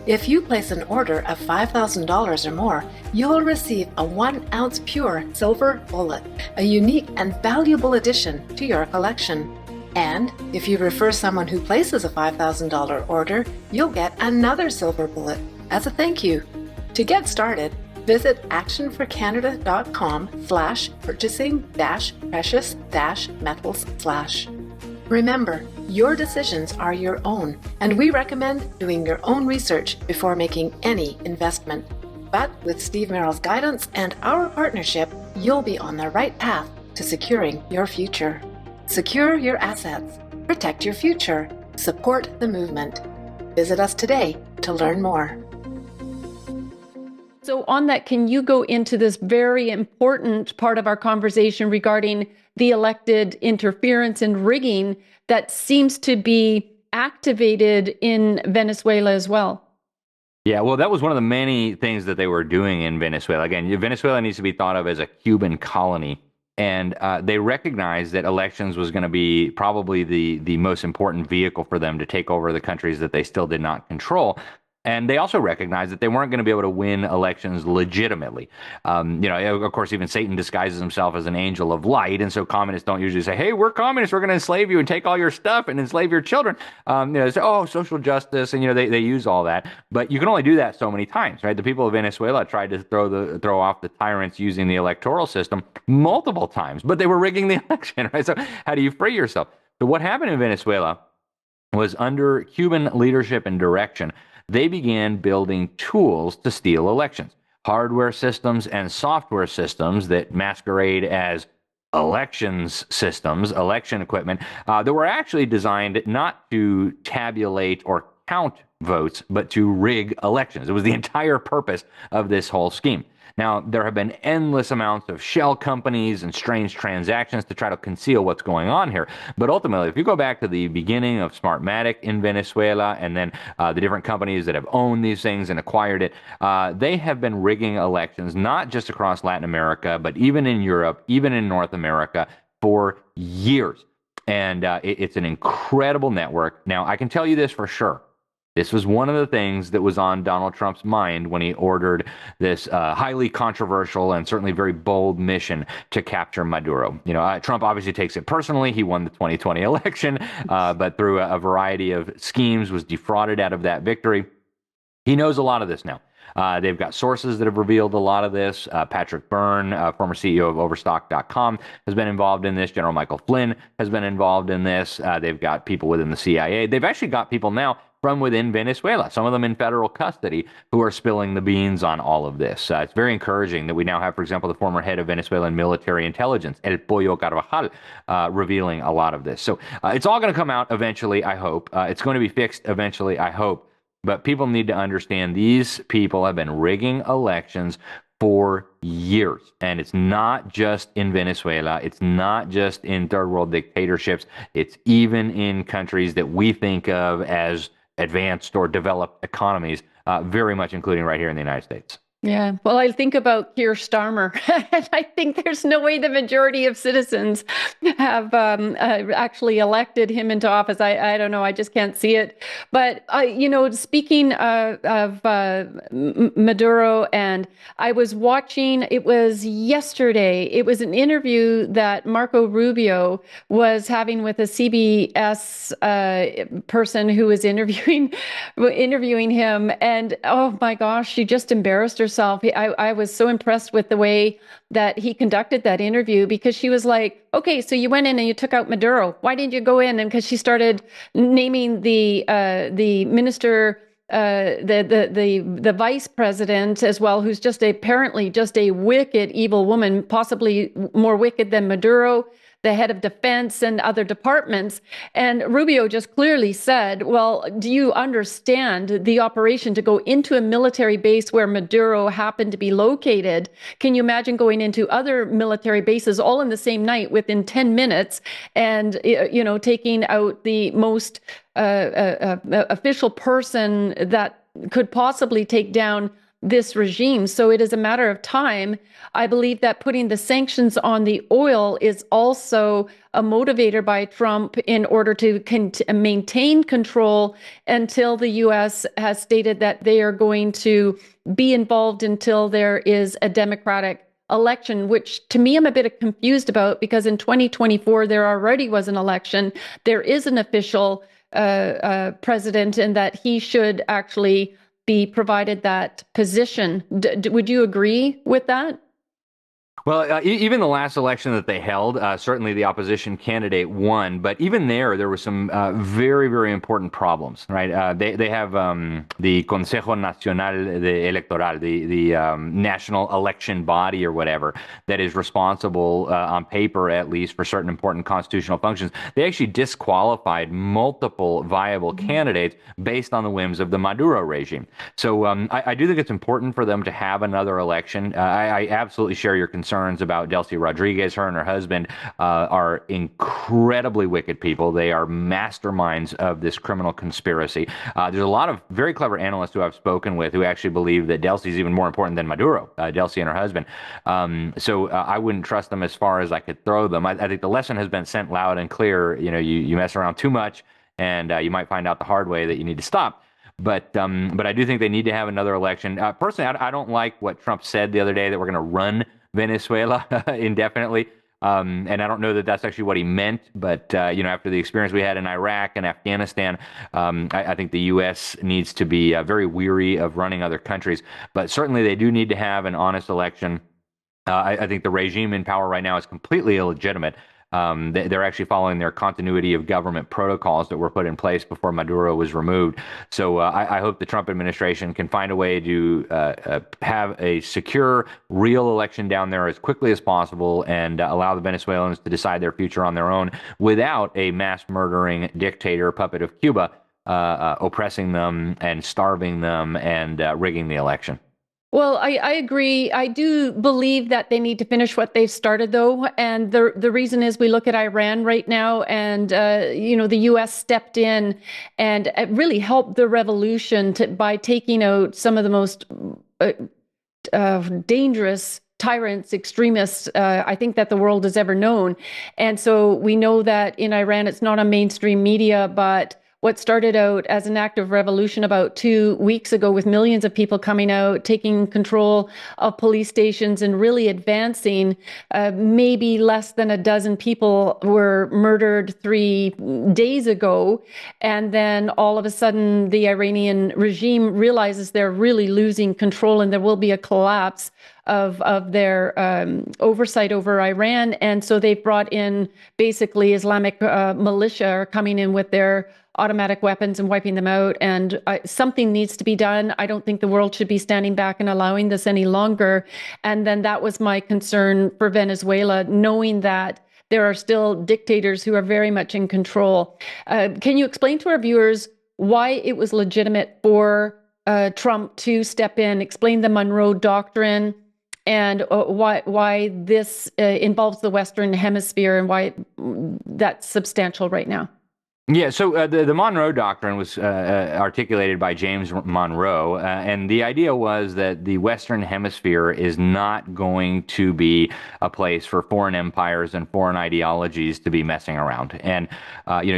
If you place an order of $5,000 or more, you'll receive a 1-ounce pure silver bullet, a unique and valuable addition to your collection. And if you refer someone who places a $5,000 order, you'll get another silver bullet as a thank you. To get started, visit actionforcanada.com/purchasing-precious-metals/. Remember, your decisions are your own, and we recommend doing your own research before making any investment. But with Steve Merrill's guidance and our partnership, you'll be on the right path to securing your future. Secure your assets, protect your future, support the movement. Visit us today to learn more. So on that, can you go into this very important part of our conversation regarding the elected interference and rigging that seems to be activated in Venezuela as well? Yeah, well, that was one of the many things that they were doing in Venezuela. Again, Venezuela needs to be thought of as a Cuban colony. And they recognized that elections was going to be probably the most important vehicle for them to take over the countries that they still did not control. And they also recognized that they weren't going to be able to win elections legitimately. Of course, even Satan disguises himself as an angel of light. And so communists don't usually say, hey, we're communists, we're going to enslave you and take all your stuff and enslave your children. They say, oh, social justice. And, they use all that. But you can only do that so many times, right? The people of Venezuela tried to throw off the tyrants using the electoral system multiple times, but they were rigging the election, right? So how do you free yourself? So what happened in Venezuela was under Cuban leadership and direction, they began building tools to steal elections, hardware systems and software systems that masquerade as elections systems, election equipment, that were actually designed not to tabulate or count votes, but to rig elections. It was the entire purpose of this whole scheme. Now, there have been endless amounts of shell companies and strange transactions to try to conceal what's going on here. But ultimately, if you go back to the beginning of Smartmatic in Venezuela and then the different companies that have owned these things and acquired it, they have been rigging elections, not just across Latin America, but even in Europe, even in North America for years. And it's an incredible network. Now, I can tell you this for sure. This was one of the things that was on Donald Trump's mind when he ordered this highly controversial and certainly very bold mission to capture Maduro. Trump obviously takes it personally. He won the 2020 election, but through a variety of schemes was defrauded out of that victory. He knows a lot of this now. They've got sources that have revealed a lot of this. Patrick Byrne, former CEO of Overstock.com, has been involved in this. General Michael Flynn has been involved in this. They've got people within the CIA. They've actually got people now from within Venezuela, some of them in federal custody, who are spilling the beans on all of this. It's very encouraging that we now have, for example, the former head of Venezuelan military intelligence, El Pollo Carvajal, revealing a lot of this. So it's all going to come out eventually, I hope. It's going to be fixed eventually, I hope. But people need to understand these people have been rigging elections for years. And it's not just in Venezuela. It's not just in third world dictatorships. It's even in countries that we think of as advanced or developed economies very much including right here in the United States. Yeah, well, I think about Keir Starmer, and I think there's no way the majority of citizens have actually elected him into office. I don't know. I just can't see it. But, speaking of Maduro, and I was watching, it was yesterday, it was an interview that Marco Rubio was having with a CBS person who was interviewing him. And oh my gosh, she just embarrassed herself. I was so impressed with the way that he conducted that interview, because she was like, okay, so you went in and you took out Maduro. Why didn't you go in? And because she started naming the minister, the vice president as well, who's apparently just a wicked, evil woman, possibly more wicked than Maduro, the head of defense and other departments. And Rubio just clearly said, well, do you understand the operation to go into a military base where Maduro happened to be located? Can you imagine going into other military bases all in the same night within 10 minutes and, taking out the most official person that could possibly take down this regime? So it is a matter of time. I believe that putting the sanctions on the oil is also a motivator by Trump in order to maintain control until the U.S. has stated that they are going to be involved until there is a democratic election, which to me I'm a bit confused about, because in 2024 there already was an election. There is an official president, and that he should actually be provided that position. Would you agree with that? Well, even the last election that they held, certainly the opposition candidate won, but even there were some very, very important problems, right? They have the Consejo Nacional de Electoral, the national election body or whatever, that is responsible on paper, at least, for certain important constitutional functions. They actually disqualified multiple viable candidates based on the whims of the Maduro regime. So I do think it's important for them to have another election. I absolutely share your concern about Delcy Rodriguez. Her and her husband are incredibly wicked people. They are masterminds of this criminal conspiracy. There's a lot of very clever analysts who I've spoken with who actually believe that Delcy is even more important than Maduro, Delcy and her husband. So I wouldn't trust them as far as I could throw them. I think the lesson has been sent loud and clear. You mess around too much, and you might find out the hard way that you need to stop. But I do think they need to have another election. Personally, I don't like what Trump said the other day, that we're going to run Venezuela indefinitely. And I don't know that that's actually what he meant. But, after the experience we had in Iraq and Afghanistan, I think the U.S. needs to be very weary of running other countries. But certainly they do need to have an honest election. I think the regime in power right now is completely illegitimate. They're actually following their continuity of government protocols that were put in place before Maduro was removed. So I hope the Trump administration can find a way to have a secure, real election down there as quickly as possible, and allow the Venezuelans to decide their future on their own without a mass murdering dictator puppet of Cuba oppressing them and starving them and rigging the election. Well, I agree. I do believe that they need to finish what they've started, though. And the reason is, we look at Iran right now, and, the U.S. stepped in and really helped the revolution by taking out some of the most dangerous tyrants, extremists, I think that the world has ever known. And so we know that in Iran, it's not on mainstream media, but what started out as an act of revolution about 2 weeks ago, with millions of people coming out, taking control of police stations and really advancing, maybe less than a dozen people were murdered 3 days ago. And then all of a sudden, the Iranian regime realizes they're really losing control, and there will be a collapse of their oversight over Iran. And so they've brought in basically Islamic militia are coming in with their automatic weapons and wiping them out. And something needs to be done. I don't think the world should be standing back and allowing this any longer. And then that was my concern for Venezuela, knowing that there are still dictators who are very much in control. Can you explain to our viewers why it was legitimate for Trump to step in, explain the Monroe Doctrine, and why this involves the Western Hemisphere, and why that's substantial right now? Yeah, so the Monroe Doctrine was articulated by James Monroe, and the idea was that the Western Hemisphere is not going to be a place for foreign empires and foreign ideologies to be messing around. And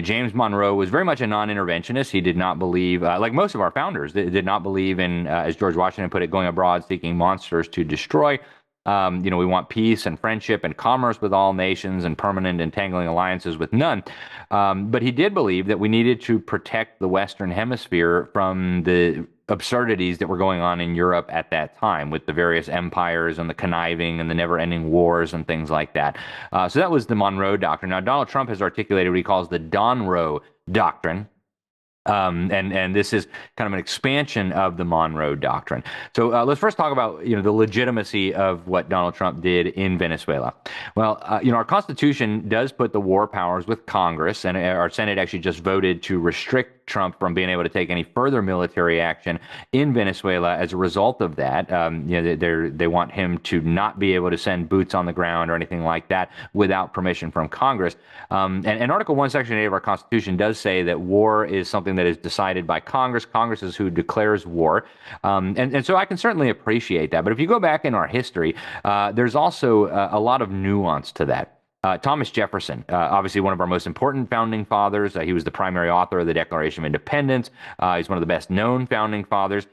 James Monroe was very much a non-interventionist. He did not believe, like most of our founders, did not believe in, as George Washington put it, going abroad seeking monsters to destroy. We want peace and friendship and commerce with all nations and permanent entangling alliances with none. But he did believe that we needed to protect the Western Hemisphere from the absurdities that were going on in Europe at that time with the various empires and the conniving and the never-ending wars and things like that. So that was the Monroe Doctrine. Now, Donald Trump has articulated what he calls the Donroe Doctrine. And this is kind of an expansion of the Monroe Doctrine. So let's first talk about the legitimacy of what Donald Trump did in Venezuela. Well, our Constitution does put the war powers with Congress, and our Senate actually just voted to restrict Trump from being able to take any further military action in Venezuela as a result of that. They want him to not be able to send boots on the ground or anything like that without permission from Congress. And Article 1, Section 8 of our Constitution does say that war is something that is decided by Congress. Congress is who declares war. And so I can certainly appreciate that. But if you go back in our history, there's also a lot of nuance to that. Thomas Jefferson, obviously one of our most important founding fathers. He was the primary author of the Declaration of Independence. He's one of the best known founding fathers.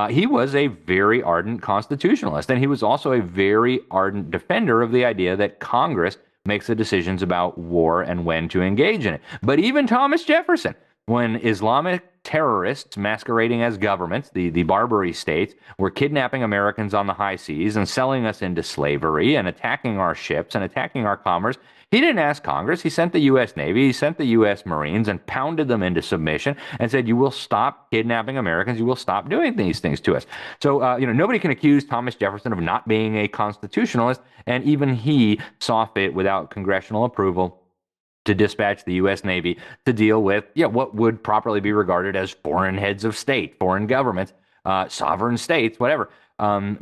He was a very ardent constitutionalist, and he was also a very ardent defender of the idea that Congress makes the decisions about war and when to engage in it. But even Thomas Jefferson, when Islamic terrorists masquerading as governments, the Barbary states, were kidnapping Americans on the high seas and selling us into slavery and attacking our ships and attacking our commerce, he didn't ask Congress. He sent the U.S. Navy, he sent the U.S. Marines and pounded them into submission and said, you will stop kidnapping Americans, you will stop doing these things to us. So, nobody can accuse Thomas Jefferson of not being a constitutionalist, and even he saw fit without congressional approval to dispatch the U.S. Navy to deal with what would properly be regarded as foreign heads of state, foreign governments, sovereign states, whatever,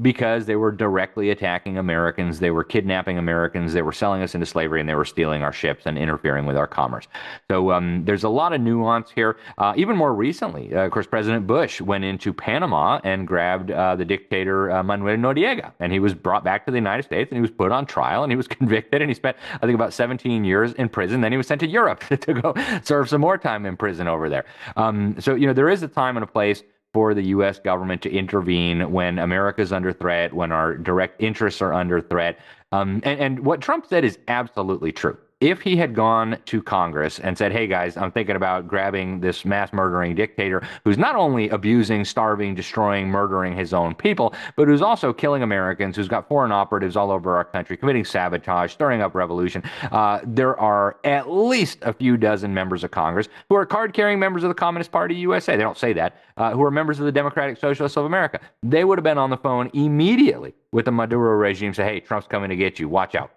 because they were directly attacking Americans, they were kidnapping Americans, they were selling us into slavery, and they were stealing our ships and interfering with our commerce. So there's a lot of nuance here. Even more recently, of course, President Bush went into Panama and grabbed the dictator Manuel Noriega, and he was brought back to the United States, and he was put on trial, and he was convicted, and he spent, I think, about 17 years in prison. Then he was sent to Europe to go serve some more time in prison over there. So there is a time and a place for the U.S. government to intervene when America's under threat, when our direct interests are under threat. And what Trump said is absolutely true. If he had gone to Congress and said, hey, guys, I'm thinking about grabbing this mass murdering dictator who's not only abusing, starving, destroying, murdering his own people, but who's also killing Americans, who's got foreign operatives all over our country, committing sabotage, stirring up revolution, there are at least a few dozen members of Congress who are card-carrying members of the Communist Party USA. They don't say that, who are members of the Democratic Socialists of America. They would have been on the phone immediately with the Maduro regime, say, hey, Trump's coming to get you. Watch out.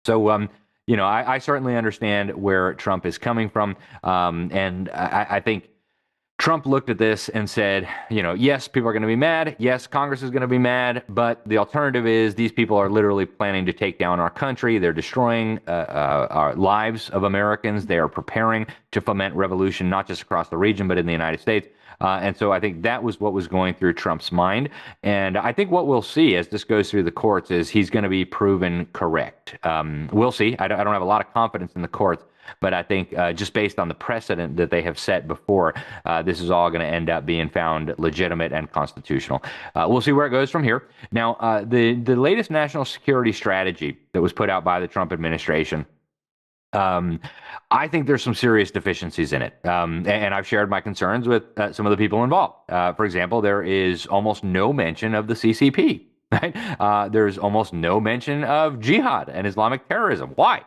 So, I certainly understand where Trump is coming from. And I think Trump looked at this and said, yes, people are going to be mad. Yes, Congress is going to be mad. But the alternative is these people are literally planning to take down our country. They're destroying our lives of Americans. They are preparing to foment revolution, not just across the region, but in the United States. And so I think that was what was going through Trump's mind. And I think what we'll see as this goes through the courts is he's going to be proven correct. We'll see. I don't have a lot of confidence in the courts, but I think just based on the precedent that they have set before, this is all going to end up being found legitimate and constitutional. We'll see where it goes from here. Now, the latest national security strategy that was put out by the Trump administration, I think there's some serious deficiencies in it. And I've shared my concerns with some of the people involved. For example, there is almost no mention of the CCP. Right? There's almost no mention of jihad and Islamic terrorism. Why?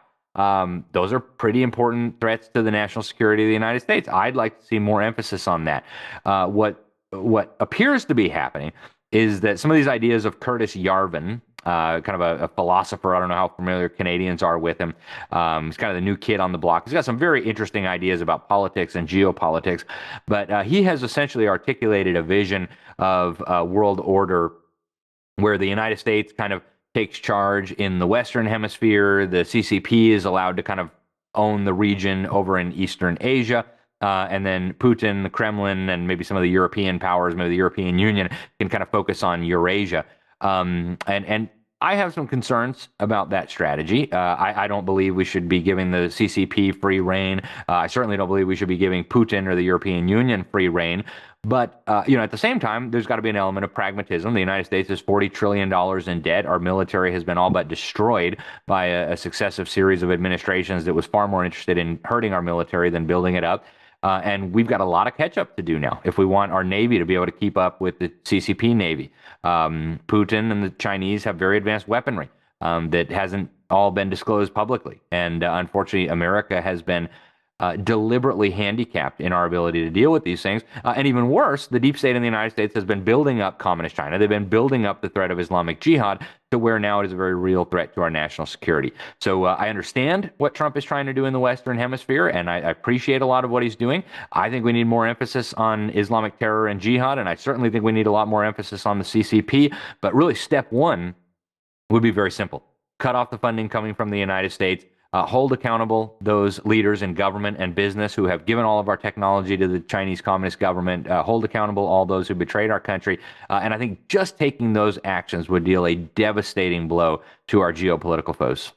Those are pretty important threats to the national security of the United States. I'd like to see more emphasis on that. What appears to be happening is that some of these ideas of Curtis Yarvin, kind of a philosopher. I don't know how familiar Canadians are with him. He's kind of the new kid on the block. He's got some very interesting ideas about politics and geopolitics, but he has essentially articulated a vision of a world order where the United States kind of takes charge in the Western Hemisphere. The CCP is allowed to kind of own the region over in Eastern Asia. and then Putin, the Kremlin, and maybe some of the European powers, maybe the European Union, can kind of focus on Eurasia. And I have some concerns about that strategy. I don't believe we should be giving the CCP free rein. I certainly don't believe we should be giving Putin or the European Union free rein. But at the same time, there's got to be an element of pragmatism. The United States is $40 trillion in debt. Our military has been all but destroyed by a successive series of administrations that was far more interested in hurting our military than building it up. And we've got a lot of catch up to do now if we want our Navy to be able to keep up with the CCP Navy. Putin and the Chinese have very advanced weaponry that hasn't all been disclosed publicly. And unfortunately, America has been deliberately handicapped in our ability to deal with these things. And even worse, the deep state in the United States has been building up communist China. They've been building up the threat of Islamic Jihad to where now it is a very real threat to our national security. So I understand what Trump is trying to do in the Western Hemisphere, and I appreciate a lot of what he's doing. I think we need more emphasis on Islamic terror and jihad, and I certainly think we need a lot more emphasis on the CCP. But really, step one would be very simple. Cut off the funding coming from the United States. Hold accountable those leaders in government and business who have given all of our technology to the Chinese Communist government. Hold accountable all those who betrayed our country. And I think just taking those actions would deal a devastating blow to our geopolitical foes.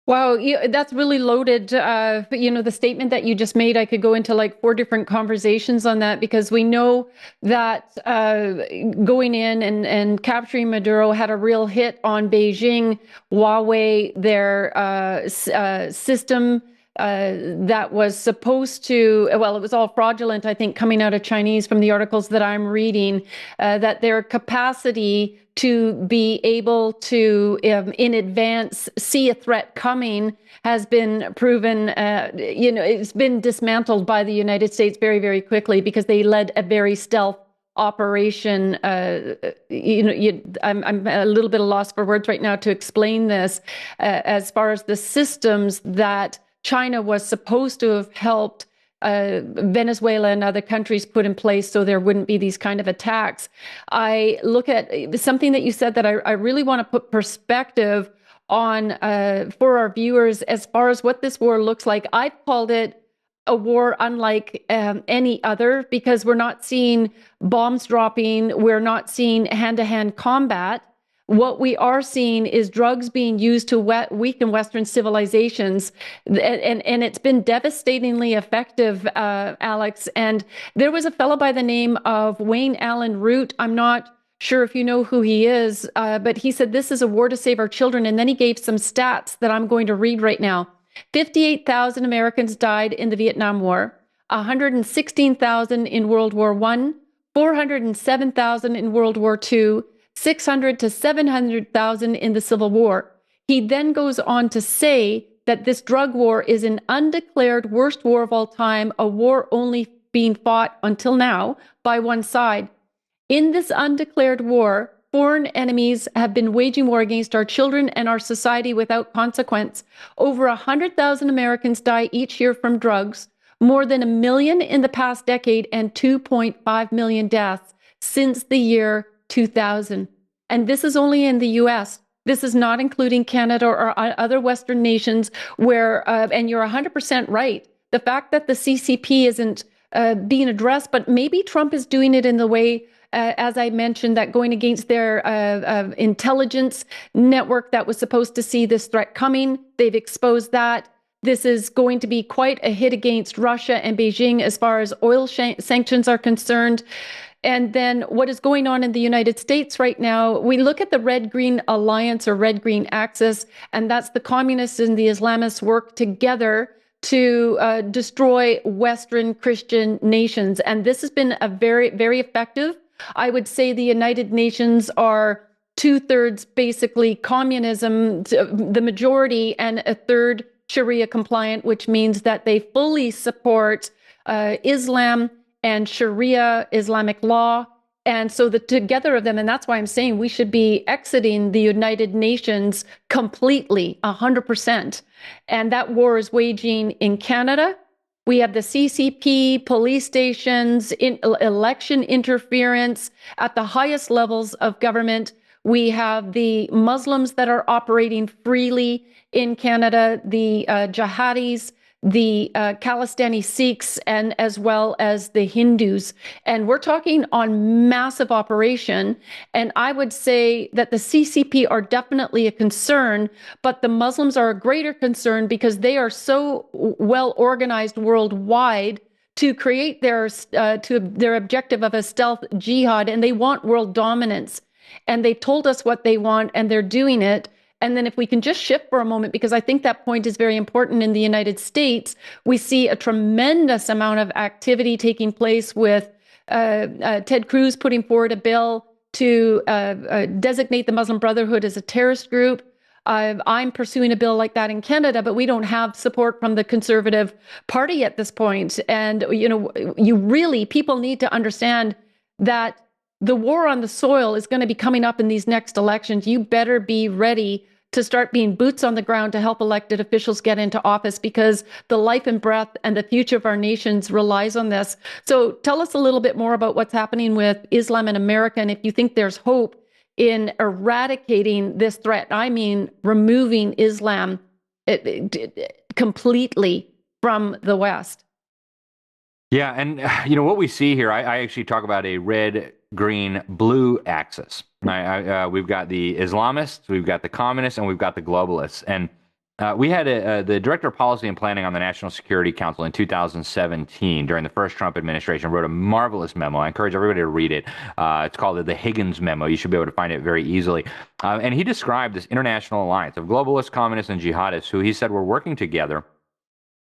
Wow, that's really loaded. The statement that you just made, I could go into like 4 different conversations on that, because we know that going in and capturing Maduro had a real hit on Beijing, Huawei, their system that was supposed to, it was all fraudulent, I think, coming out of Chinese from the articles that I'm reading, that their capacity to be able to, in advance, see a threat coming has been proven, it's been dismantled by the United States very, very quickly, because they led a very stealth operation. I'm a little bit of loss for words right now to explain this, as far as the systems that China was supposed to have helped Venezuela and other countries put in place so there wouldn't be these kind of attacks. I look at something that you said that I really want to put perspective on for our viewers as far as what this war looks like. I've called it a war unlike any other, because we're not seeing bombs dropping, we're not seeing hand-to-hand combat. What we are seeing is drugs being used to weaken Western civilizations, and it's been devastatingly effective, Alex. And there was a fellow by the name of Wayne Allen Root. I'm not sure if you know who he is, but he said this is a war to save our children. And then he gave some stats that I'm going to read right now. 58,000 Americans died in the Vietnam War, 116,000 in World War I, 407,000 in World War II, 600 to 700,000 in the Civil War. He then goes on to say that this drug war is an undeclared worst war of all time, a war only being fought until now by one side. In this undeclared war, foreign enemies have been waging war against our children and our society without consequence. Over 100,000 Americans die each year from drugs, more than 1 million in the past decade, and 2.5 million deaths since the year 2000. And this is only in the US. This is not including Canada or other Western nations where, and you're 100% right, the fact that the CCP isn't being addressed, but maybe Trump is doing it in the way, as I mentioned, that going against their intelligence network that was supposed to see this threat coming. They've exposed that. This is going to be quite a hit against Russia and Beijing as far as oil sanctions are concerned. And then what is going on in the United States right now, we look at the Red-Green Alliance or Red-Green Axis, and that's the communists and the Islamists work together to destroy Western Christian nations. And this has been a very, very effective. I would say the United Nations are 2/3 basically communism, the majority, and 1/3 Sharia compliant, which means that they fully support Islam and Sharia, Islamic law. And so the together of them, and that's why I'm saying we should be exiting the United Nations completely, 100%. And that war is waging in Canada. We have the CCP, police stations, election interference at the highest levels of government. We have the Muslims that are operating freely in Canada, the jihadis the Khalistani Sikhs, and as well as the Hindus. And we're talking on massive operation. And I would say that the CCP are definitely a concern, but the Muslims are a greater concern because they are so well organized worldwide to create their objective of a stealth jihad, and they want world dominance. And they told us what they want, and they're doing it. And then if we can just shift for a moment, because I think that point is very important in the United States, we see a tremendous amount of activity taking place with Ted Cruz putting forward a bill to designate the Muslim Brotherhood as a terrorist group. I'm pursuing a bill like that in Canada, but we don't have support from the Conservative Party at this point. And, people need to understand that the war on the soil is going to be coming up in these next elections. You better be ready to start being boots on the ground to help elected officials get into office, because the life and breath and the future of our nations relies on this. So tell us a little bit more about what's happening with Islam in America, and if you think there's hope in eradicating this threat. I mean, removing Islam completely from the West. Yeah, and what we see here, I actually talk about a red, green, blue axis. We've got the Islamists, we've got the communists, and we've got the globalists. And we had the Director of Policy and Planning on the National Security Council in 2017 during the first Trump administration wrote a marvelous memo. I encourage everybody to read it. It's called the Higgins Memo. You should be able to find it very easily. And he described this international alliance of globalists, communists, and jihadists who he said were working together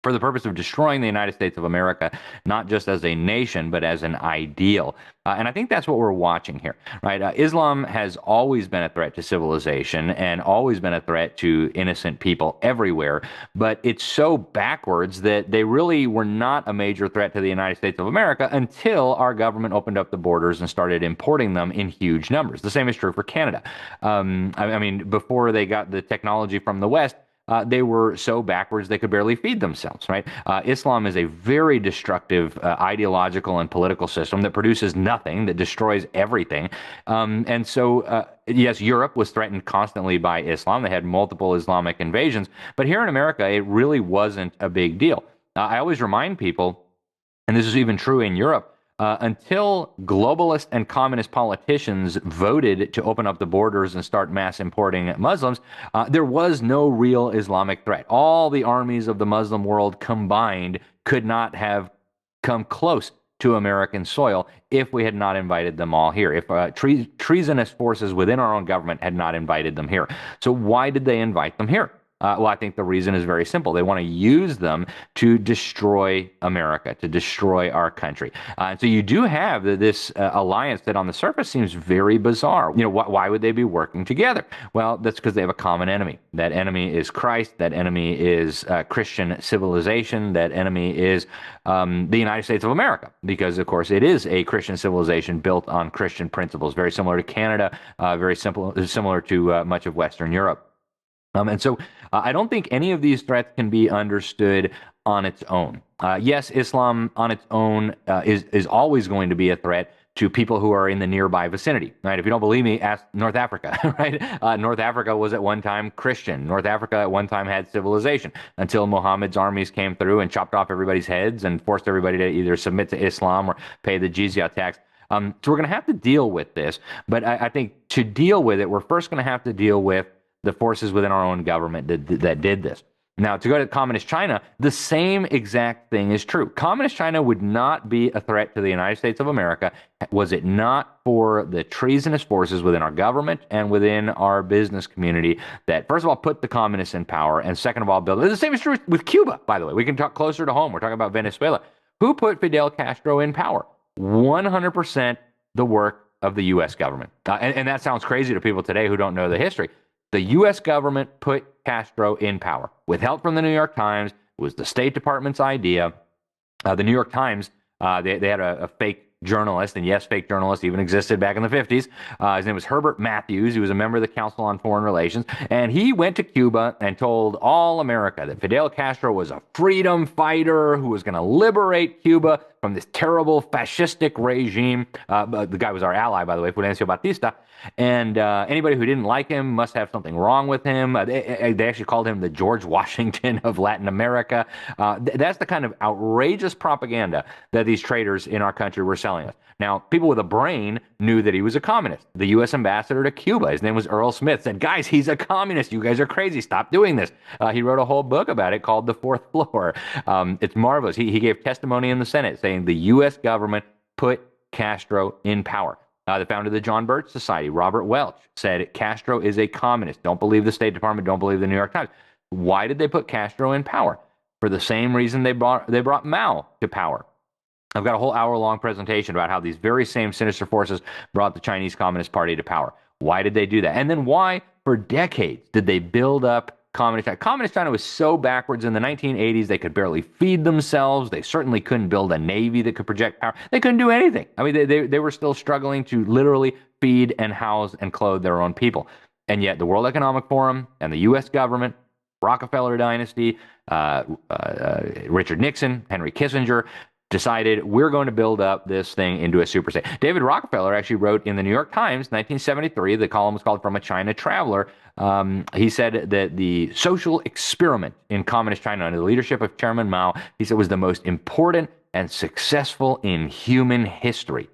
for the purpose of destroying the United States of America, not just as a nation, but as an ideal. And I think that's what we're watching here, right? Islam has always been a threat to civilization and always been a threat to innocent people everywhere, but it's so backwards that they really were not a major threat to the United States of America until our government opened up the borders and started importing them in huge numbers. The same is true for Canada. I mean, before they got the technology from the West, they were so backwards they could barely feed themselves, right? Islam is a very destructive ideological and political system that produces nothing, that destroys everything. And so, yes, Europe was threatened constantly by Islam. They had multiple Islamic invasions. But here in America, it really wasn't a big deal. I always remind people, and this is even true in Europe, until globalist and communist politicians voted to open up the borders and start mass importing Muslims, there was no real Islamic threat. All the armies of the Muslim world combined could not have come close to American soil if we had not invited them all here, if treasonous forces within our own government had not invited them here. So why did they invite them here? Well, I think the reason is very simple. They want to use them to destroy America, to destroy our country. And so you do have this alliance that on the surface seems very bizarre. Why would they be working together? Well, that's because they have a common enemy. That enemy is Christ. That enemy is Christian civilization. That enemy is the United States of America, because, of course, it is a Christian civilization built on Christian principles, very similar to Canada, very similar to much of Western Europe. And so I don't think any of these threats can be understood on its own. Yes, Islam on its own is always going to be a threat to people who are in the nearby vicinity, right? If you don't believe me, ask North Africa, right? North Africa was at one time Christian. North Africa at one time had civilization until Muhammad's armies came through and chopped off everybody's heads and forced everybody to either submit to Islam or pay the jizya tax. So we're going to have to deal with this. But I think to deal with it, we're first going to have to deal with the forces within our own government that did this. Now, to go to communist China, the same exact thing is true. Communist China would not be a threat to the United States of America was it not for the treasonous forces within our government and within our business community that, first of all, put the communists in power, and second of all, build. The same is true with Cuba, by the way. We can talk closer to home. We're talking about Venezuela. Who put Fidel Castro in power? 100% the work of the U.S. government. And that sounds crazy to people today who don't know the history. The U.S. government put Castro in power with help from the New York Times. It was the State Department's idea. The New York Times, they had a fake journalist, and yes, fake journalists even existed back in the 50s. His name was Herbert Matthews. He was a member of the Council on Foreign Relations, and he went to Cuba and told all America that Fidel Castro was a freedom fighter who was going to liberate Cuba from this terrible fascistic regime. The guy was our ally, by the way, Fulgencio Batista. And anybody who didn't like him must have something wrong with him. They actually called him the George Washington of Latin America. That's the kind of outrageous propaganda that these traitors in our country were selling us. Now, people with a brain knew that he was a communist. The U.S. ambassador to Cuba, his name was Earl Smith, said, guys, he's a communist. You guys are crazy. Stop doing this. He wrote a whole book about it called The Fourth Floor. It's marvelous. He gave testimony in the Senate saying the U.S. government put Castro in power. The founder of the John Birch Society, Robert Welch, said Castro is a communist. Don't believe the State Department. Don't believe the New York Times. Why did they put Castro in power? For the same reason they brought Mao to power. I've got a whole hour-long presentation about how these very same sinister forces brought the Chinese Communist Party to power. Why did they do that? And then why, for decades, did they build up Communist China? Communist China was so backwards in the 1980s, they could barely feed themselves. They certainly couldn't build a navy that could project power. They couldn't do anything. I mean, they were still struggling to literally feed and house and clothe their own people. And yet the World Economic Forum and the U.S. government, Rockefeller dynasty, Richard Nixon, Henry Kissinger, decided we're going to build up this thing into a super state. David Rockefeller actually wrote in the New York Times, 1973, the column was called From a China Traveler. He said that the social experiment in communist China under the leadership of Chairman Mao, he said, was the most important and successful in human history.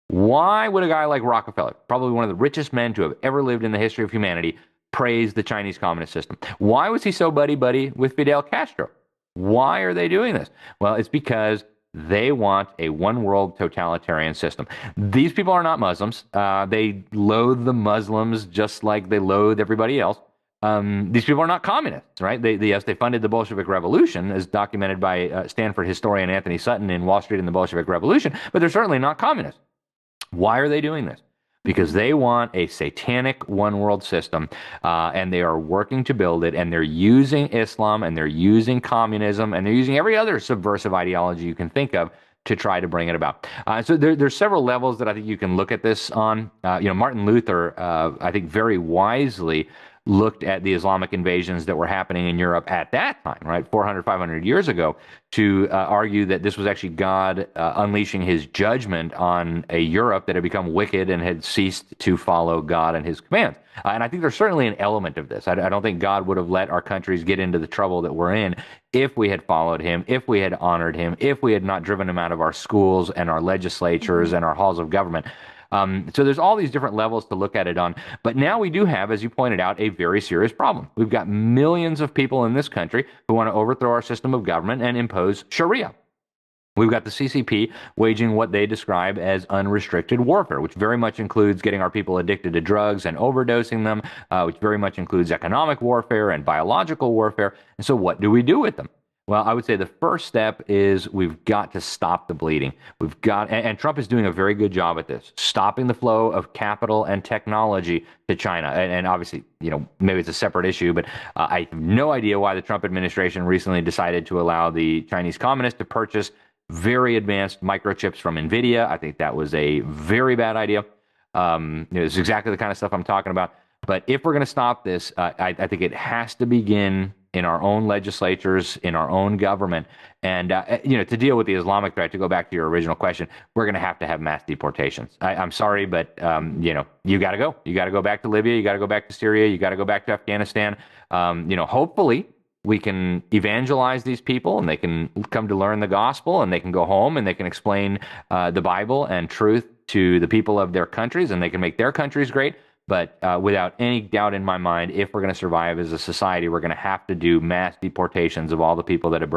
Why would a guy like Rockefeller, probably one of the richest men to have ever lived in the history of humanity, praise the Chinese communist system? Why was he so buddy-buddy with Fidel Castro? Why are they doing this? Well, it's because they want a one-world totalitarian system. These people are not Muslims. They loathe the Muslims just like they loathe everybody else. These people are not communists, right? Yes, they funded the Bolshevik Revolution, as documented by Stanford historian Anthony Sutton in Wall Street and the Bolshevik Revolution, but they're certainly not communists. Why are they doing this? Because they want a satanic one-world system, and they are working to build it, and they're using Islam, and they're using communism, and they're using every other subversive ideology you can think of to try to bring it about. So there's several levels that I think you can look at this on. Martin Luther, I think very wisely looked at the Islamic invasions that were happening in Europe at that time, right, 400, 500 years ago, to argue that this was actually God unleashing his judgment on a Europe that had become wicked and had ceased to follow God and his commands. And I think there's certainly an element of this. I don't think God would have let our countries get into the trouble that we're in if we had followed him, if we had honored him, if we had not driven him out of our schools and our legislatures and our halls of government. So there's all these different levels to look at it on. But now we do have, as you pointed out, a very serious problem. We've got millions of people in this country who want to overthrow our system of government and impose Sharia. We've got the CCP waging what they describe as unrestricted warfare, which very much includes getting our people addicted to drugs and overdosing them, which very much includes economic warfare and biological warfare. And so what do we do with them? Well, I would say the first step is we've got to stop the bleeding. And Trump is doing a very good job at this, stopping the flow of capital and technology to China. And obviously, maybe it's a separate issue, but I have no idea why the Trump administration recently decided to allow the Chinese communists to purchase very advanced microchips from NVIDIA. I think that was a very bad idea. It's exactly the kind of stuff I'm talking about. But if we're going to stop this, I think it has to begin in our own legislatures, in our own government. And, to deal with the Islamic threat, to go back to your original question, we're going to have mass deportations. I'm sorry, but, you got to go. You got to go back to Libya. You got to go back to Syria. You got to go back to Afghanistan. Hopefully we can evangelize these people and they can come to learn the gospel and they can go home and they can explain the Bible and truth to the people of their countries and they can make their countries great. But without any doubt in my mind, if we're going to survive as a society, we're going to have to do mass deportations of all the people that have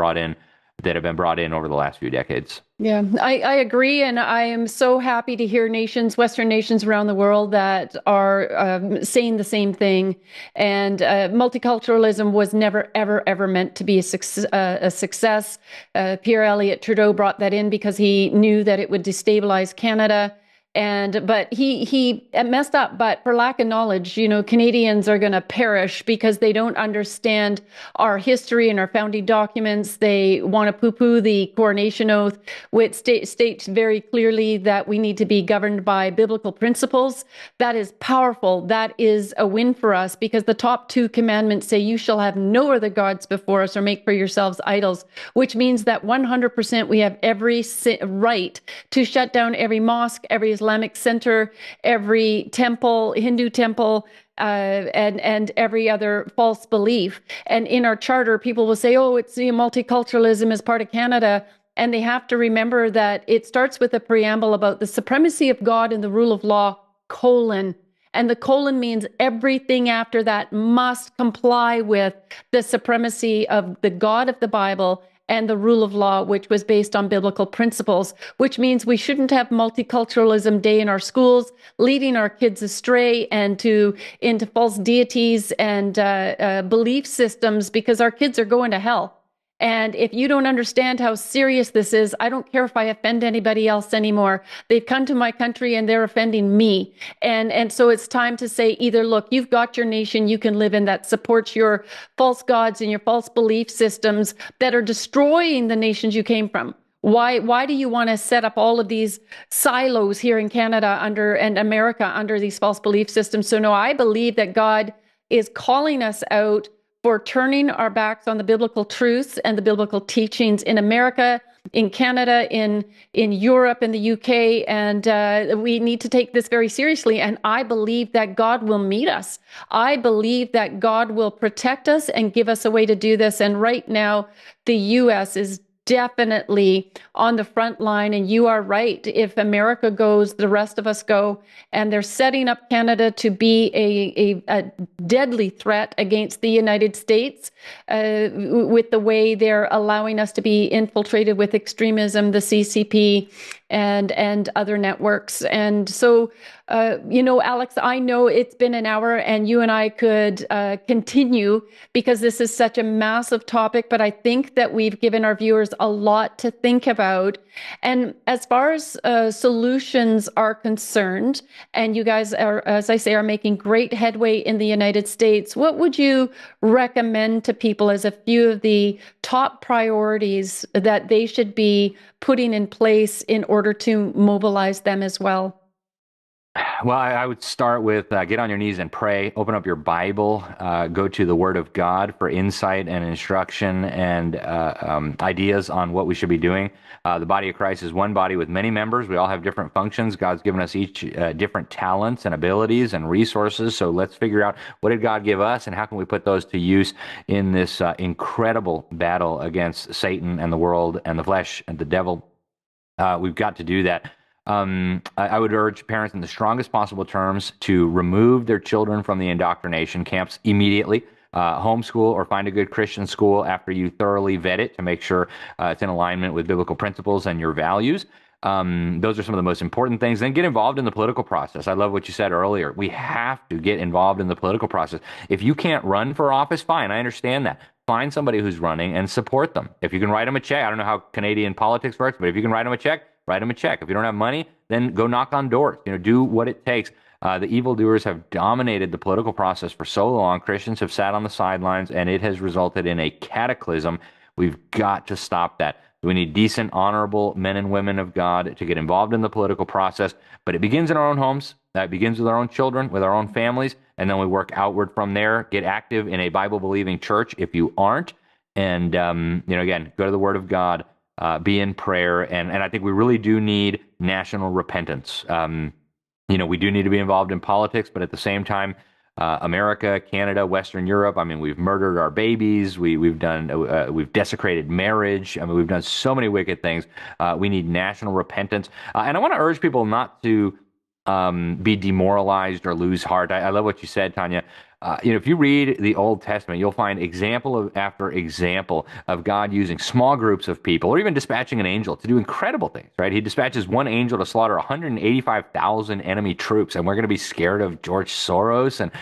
been brought in over the last few decades. Yeah, I agree. And I am so happy to hear Western nations around the world that are saying the same thing. And multiculturalism was never, ever, ever meant to be a success. Pierre Elliott Trudeau brought that in because he knew that it would destabilize Canada. But he messed up. But for lack of knowledge, Canadians are going to perish because they don't understand our history and our founding documents. They want to poo-poo the coronation oath, which states very clearly that we need to be governed by biblical principles. That is powerful. That is a win for us, because the top two commandments say, "You shall have no other gods before us, or make for yourselves idols," which means that 100% we have every right to shut down every mosque, every Islamic center, every temple, Hindu temple, and every other false belief. And in our charter, people will say, "Oh, it's multiculturalism is part of Canada." And they have to remember that it starts with a preamble about the supremacy of God and the rule of law, colon. And the colon means everything after that must comply with the supremacy of the God of the Bible and the rule of law, which was based on biblical principles, which means we shouldn't have multiculturalism day in our schools, leading our kids astray and into false deities and belief systems, because our kids are going to hell. And if you don't understand how serious this is, I don't care if I offend anybody else anymore. They've come to my country and they're offending me. And so it's time to say, either, look, you've got your nation you can live in that supports your false gods and your false belief systems that are destroying the nations you came from. Why do you want to set up all of these silos here in Canada and America under these false belief systems? So no, I believe that God is calling us out for turning our backs on the biblical truths and the biblical teachings in America, in Canada, in Europe, in the UK, and we need to take this very seriously. And I believe that God will meet us. I believe that God will protect us and give us a way to do this. And right now, the U.S. is definitely on the front line. And you are right. If America goes, the rest of us go. And they're setting up Canada to be a deadly threat against the United States with the way they're allowing us to be infiltrated with extremism, the CCP, and other networks. And so, Alex, I know it's been an hour and you and I could continue, because this is such a massive topic, but I think that we've given our viewers a lot to think about. And as far as solutions are concerned, and you guys are, as I say, are making great headway in the United States, what would you recommend to people as a few of the top priorities that they should be putting in place in order to mobilize them as well? Well, I would start with get on your knees and pray. Open up your Bible. Go to the Word of God for insight and instruction and ideas on what we should be doing. The body of Christ is one body with many members. We all have different functions. God's given us each different talents and abilities and resources. So let's figure out, what did God give us and how can we put those to use in this incredible battle against Satan and the world and the flesh and the devil. We've got to do that. I would urge parents in the strongest possible terms to remove their children from the indoctrination camps immediately. Homeschool or find a good Christian school after you thoroughly vet it to make sure it's in alignment with biblical principles and your values. Those are some of the most important things. Then get involved in the political process. I love what you said earlier. We have to get involved in the political process. If you can't run for office, fine, I understand that. Find somebody who's running and support them. If you can write them a check, I don't know how Canadian politics works, but if you can write them a check, write them a check. If you don't have money, then go knock on doors. Do what it takes. The evildoers have dominated the political process for so long. Christians have sat on the sidelines, and it has resulted in a cataclysm. We've got to stop that. We need decent, honorable men and women of God to get involved in the political process. But it begins in our own homes. That begins with our own children, with our own families, and then we work outward from there. Get active in a Bible-believing church if you aren't. And, again, go to the Word of God. Be in prayer, and I think we really do need national repentance. We do need to be involved in politics, but at the same time, America, Canada, Western Europe, we've murdered our babies, we've desecrated marriage, we've done so many wicked things. We need national repentance, and I want to urge people not to be demoralized or lose heart. I love what you said, Tanya. if you read the Old Testament, you'll find example after example of God using small groups of people, or even dispatching an angel to do incredible things, right? He dispatches one angel to slaughter 185,000 enemy troops, and we're going to be scared of George Soros and,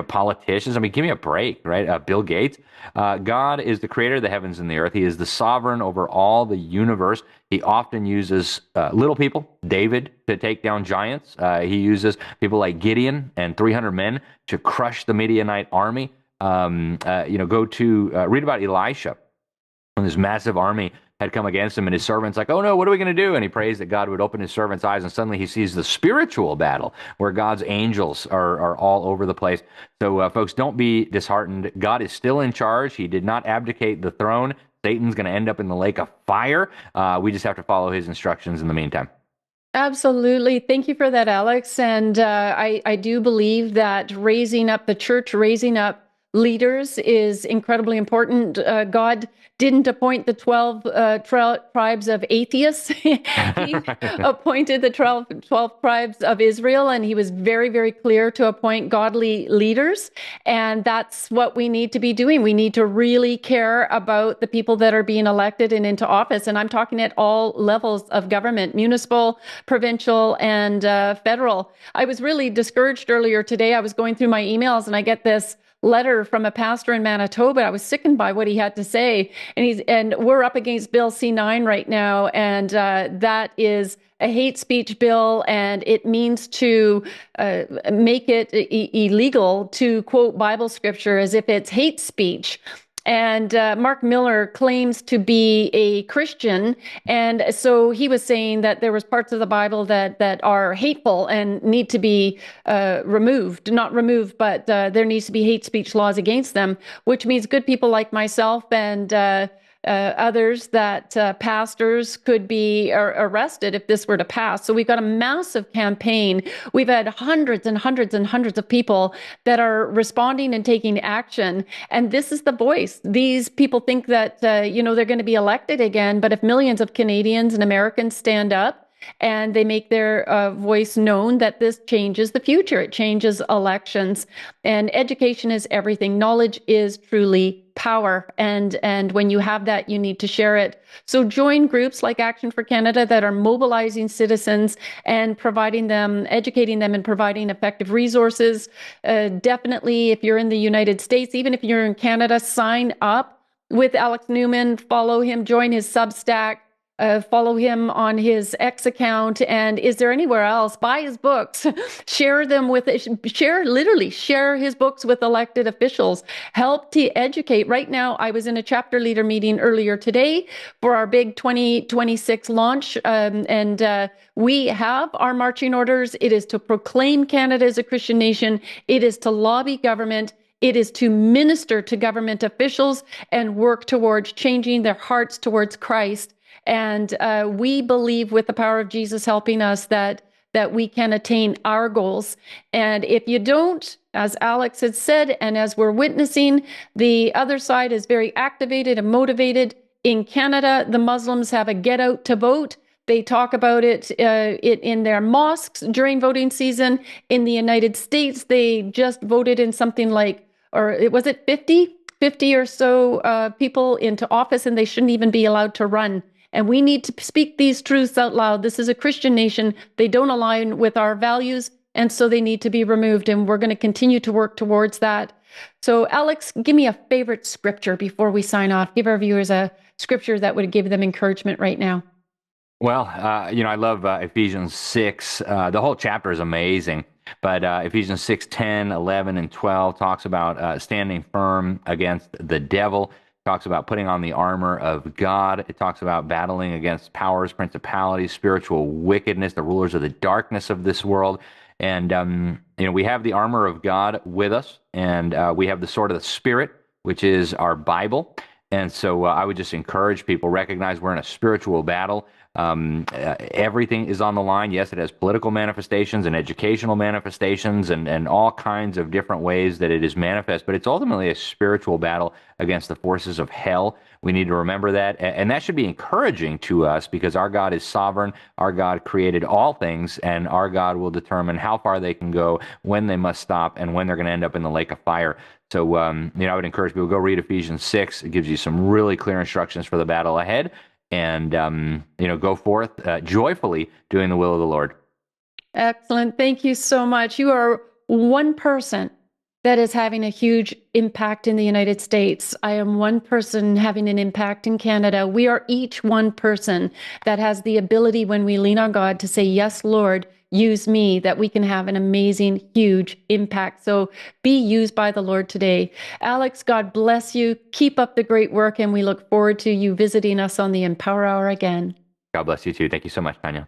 politicians. I mean, give me a break, right? Bill Gates. God is the creator of the heavens and the earth. He is the sovereign over all the universe. He often uses little people, David, to take down giants. He uses people like Gideon and 300 men to crush the Midianite army. Read about Elisha when this massive army had come against him, and his servant's like, oh no, what are we going to do? And he prays that God would open his servant's eyes, and suddenly he sees the spiritual battle where God's angels are all over the place. So folks, don't be disheartened. God is still in charge. He did not abdicate the throne. Satan's going to end up in the lake of fire. We just have to follow his instructions in the meantime. Absolutely. Thank you for that, Alex. And I do believe that raising up the church, raising up leaders is incredibly important. God didn't appoint the 12 tribes of atheists. He appointed the 12 tribes of Israel, and he was very, very clear to appoint godly leaders. And that's what we need to be doing. We need to really care about the people that are being elected and into office. And I'm talking at all levels of government, municipal, provincial, and federal. I was really discouraged earlier today. I was going through my emails, and I get this letter from a pastor in Manitoba. I was sickened by what he had to say. And we're up against Bill C9 right now. And that is a hate speech bill, and it means to make it illegal to quote Bible scripture as if it's hate speech. And Mark Miller claims to be a Christian. And so he was saying that there was parts of the Bible that are hateful and need to be removed, not removed, but there needs to be hate speech laws against them, which means good people like myself and others, that pastors could be arrested if this were to pass. So we've got a massive campaign. We've had hundreds and hundreds and hundreds of people that are responding and taking action. And this is the voice. These people think that, they're going to be elected again. But if millions of Canadians and Americans stand up and they make their voice known, that this changes the future. It changes elections. And education is everything. Knowledge is truly power. And when you have that, you need to share it. So join groups like Action for Canada that are mobilizing citizens and educating them and providing effective resources. Definitely, if you're in the United States, even if you're in Canada, sign up with Alex Newman, follow him, join his Substack. Follow him on his X account, and is there anywhere else? Buy his books, share his books with elected officials. Help to educate. Right now, I was in a chapter leader meeting earlier today for our big 2026 launch, and we have our marching orders. It is to proclaim Canada as a Christian nation. It is to lobby government. It is to minister to government officials and work towards changing their hearts towards Christ. And we believe, with the power of Jesus helping us, that we can attain our goals. And if you don't, as Alex had said, and as we're witnessing, the other side is very activated and motivated. In Canada, the Muslims have a get out to vote. They talk about it in their mosques during voting season. In the United States, they just voted in something like, was it 50 or so people into office, and they shouldn't even be allowed to run. And we need to speak these truths out loud. This is a Christian nation. They don't align with our values, and so they need to be removed. And we're going to continue to work towards that. So, Alex, give me a favorite scripture before we sign off. Give our viewers a scripture that would give them encouragement right now. Well, I love Ephesians 6. The whole chapter is amazing. But Ephesians 6, 10, 11, and 12 talks about standing firm against the devil. Talks about putting on the armor of God. It talks about battling against powers, principalities, spiritual wickedness, the rulers of the darkness of this world. And, we have the armor of God with us, and we have the sword of the Spirit, which is our Bible. And so I would just encourage people, recognize we're in a spiritual battle. Everything is on the line. Yes, it has political manifestations and educational manifestations and all kinds of different ways that it is manifest, but it's ultimately a spiritual battle against the forces of hell. We need to remember that. And that should be encouraging to us because our God is sovereign. Our God created all things, and our God will determine how far they can go, when they must stop, and when they're going to end up in the lake of fire. So, I would encourage people to go read Ephesians 6. It gives you some really clear instructions for the battle ahead. And, go forth joyfully doing the will of the Lord. Excellent. Thank you so much. You are one person that is having a huge impact in the United States. I am one person having an impact in Canada. We are each one person that has the ability, when we lean on God, to say, yes, Lord, use me, that we can have an amazing, huge impact. So be used by the Lord today. Alex, God bless you. Keep up the great work, and we look forward to you visiting us on the Empower Hour again. God bless you too. Thank you so much, Tanya.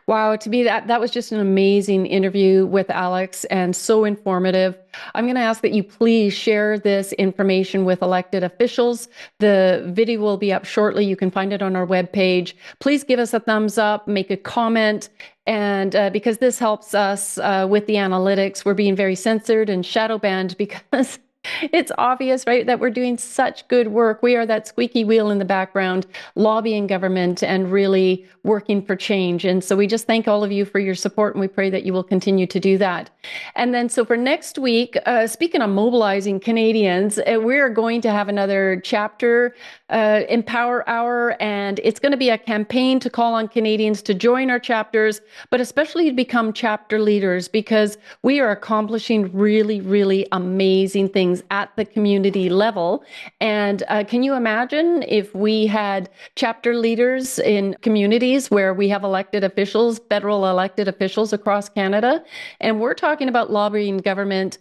Wow, to me, that was just an amazing interview with Alex and so informative. I'm going to ask that you please share this information with elected officials. The video will be up shortly. You can find it on our webpage. Please give us a thumbs up, make a comment, and because this helps us with the analytics. We're being very censored and shadow banned because it's obvious, right, that we're doing such good work. We are that squeaky wheel in the background, lobbying government and really working for change. And so we just thank all of you for your support, and we pray that you will continue to do that. And then so for next week, speaking of mobilizing Canadians, we're going to have another chapter, Empower Hour, and it's going to be a campaign to call on Canadians to join our chapters, but especially to become chapter leaders, because we are accomplishing really, really amazing things at the community level. And can you imagine if we had chapter leaders in communities where we have elected officials, federal elected officials across Canada? And we're talking about lobbying government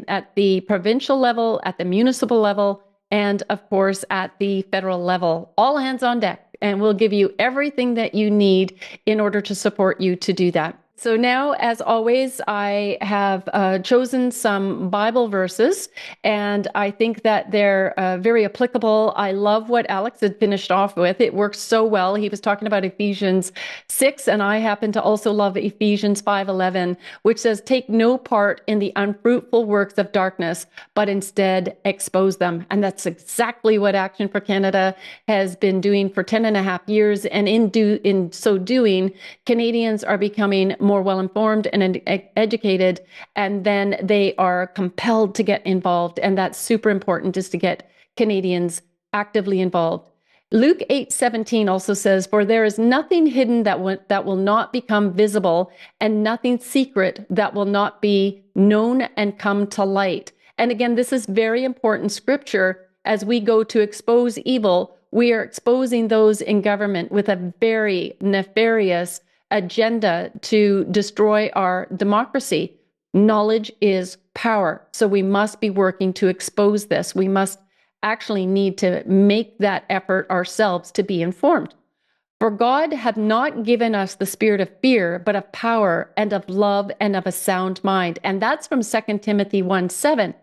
at the provincial level, at the municipal level, and of course at the federal level. All hands on deck, and we'll give you everything that you need in order to support you to do that. So now, as always, I have chosen some Bible verses, and I think that they're very applicable. I love what Alex had finished off with. It works so well. He was talking about Ephesians 6, and I happen to also love Ephesians 5:11, which says, take no part in the unfruitful works of darkness, but instead expose them. And that's exactly what Action for Canada has been doing for 10 and a half years. And in so doing, Canadians are becoming more well-informed and educated, and then they are compelled to get involved. And that's super important, is to get Canadians actively involved. Luke 8:17 also says, for there is nothing hidden that will not become visible, and nothing secret that will not be known and come to light. And again, this is very important scripture. As we go to expose evil, we are exposing those in government with a very nefarious agenda to destroy our democracy. Knowledge is power. So we must be working to expose this. We must actually need to make that effort ourselves to be informed. For God hath not given us the spirit of fear, but of power and of love and of a sound mind. And that's from 2 Timothy 1:7.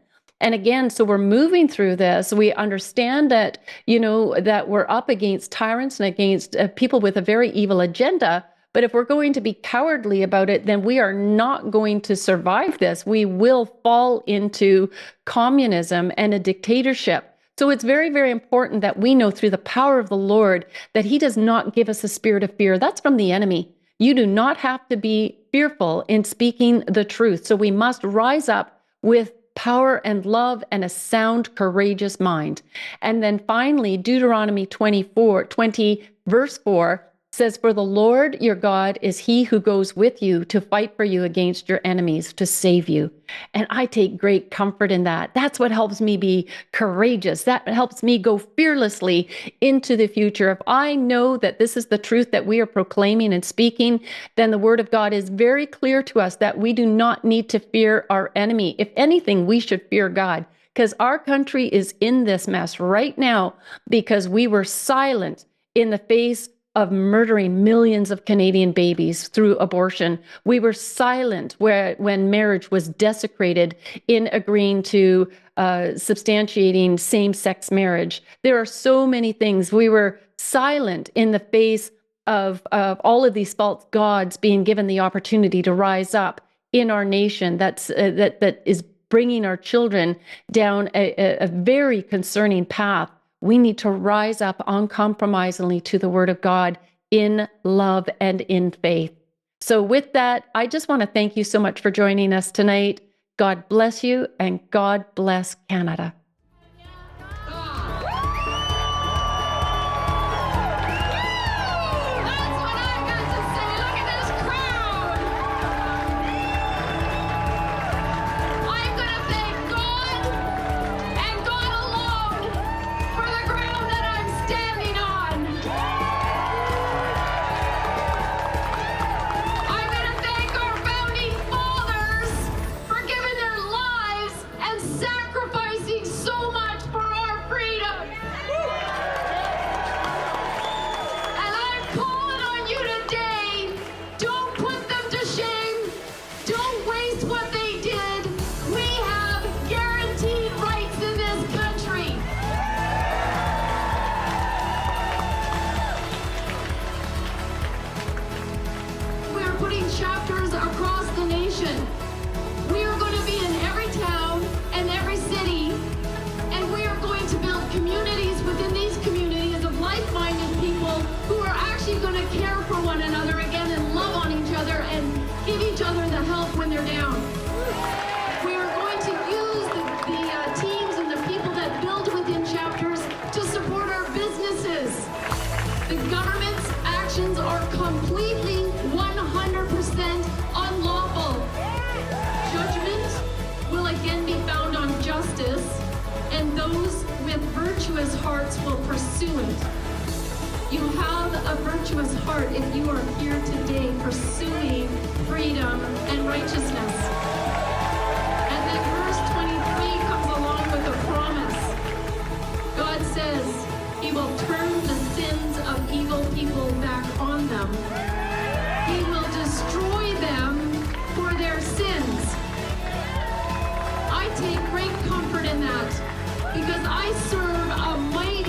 And again, so we're moving through this. We understand that, that we're up against tyrants and against people with a very evil agenda. But if we're going to be cowardly about it, then we are not going to survive this. We will fall into communism and a dictatorship. So it's very, very important that we know through the power of the Lord that he does not give us a spirit of fear. That's from the enemy. You do not have to be fearful in speaking the truth. So we must rise up with power and love and a sound, courageous mind. And then finally, Deuteronomy 20, verse 4, says, for the Lord your God is he who goes with you to fight for you against your enemies, to save you. And I take great comfort in that. That's what helps me be courageous. That helps me go fearlessly into the future. If I know that this is the truth that we are proclaiming and speaking, then the word of God is very clear to us that we do not need to fear our enemy. If anything, we should fear God, because our country is in this mess right now because we were silent in the face of murdering millions of Canadian babies through abortion. We were silent when marriage was desecrated in agreeing to substantiating same-sex marriage. There are so many things. We were silent in the face of all of these false gods being given the opportunity to rise up in our nation that is bringing our children down a very concerning path, we need to rise up uncompromisingly to the Word of God in love and in faith. So with that, I just want to thank you so much for joining us tonight. God bless you, and God bless Canada. Hearts will pursue it. You have a virtuous heart if you are here today pursuing freedom and righteousness. And then verse 23 comes along with a promise. God says he will turn the sins of evil people back on them. He will destroy them for their sins. I take great comfort in that, because I serve a mighty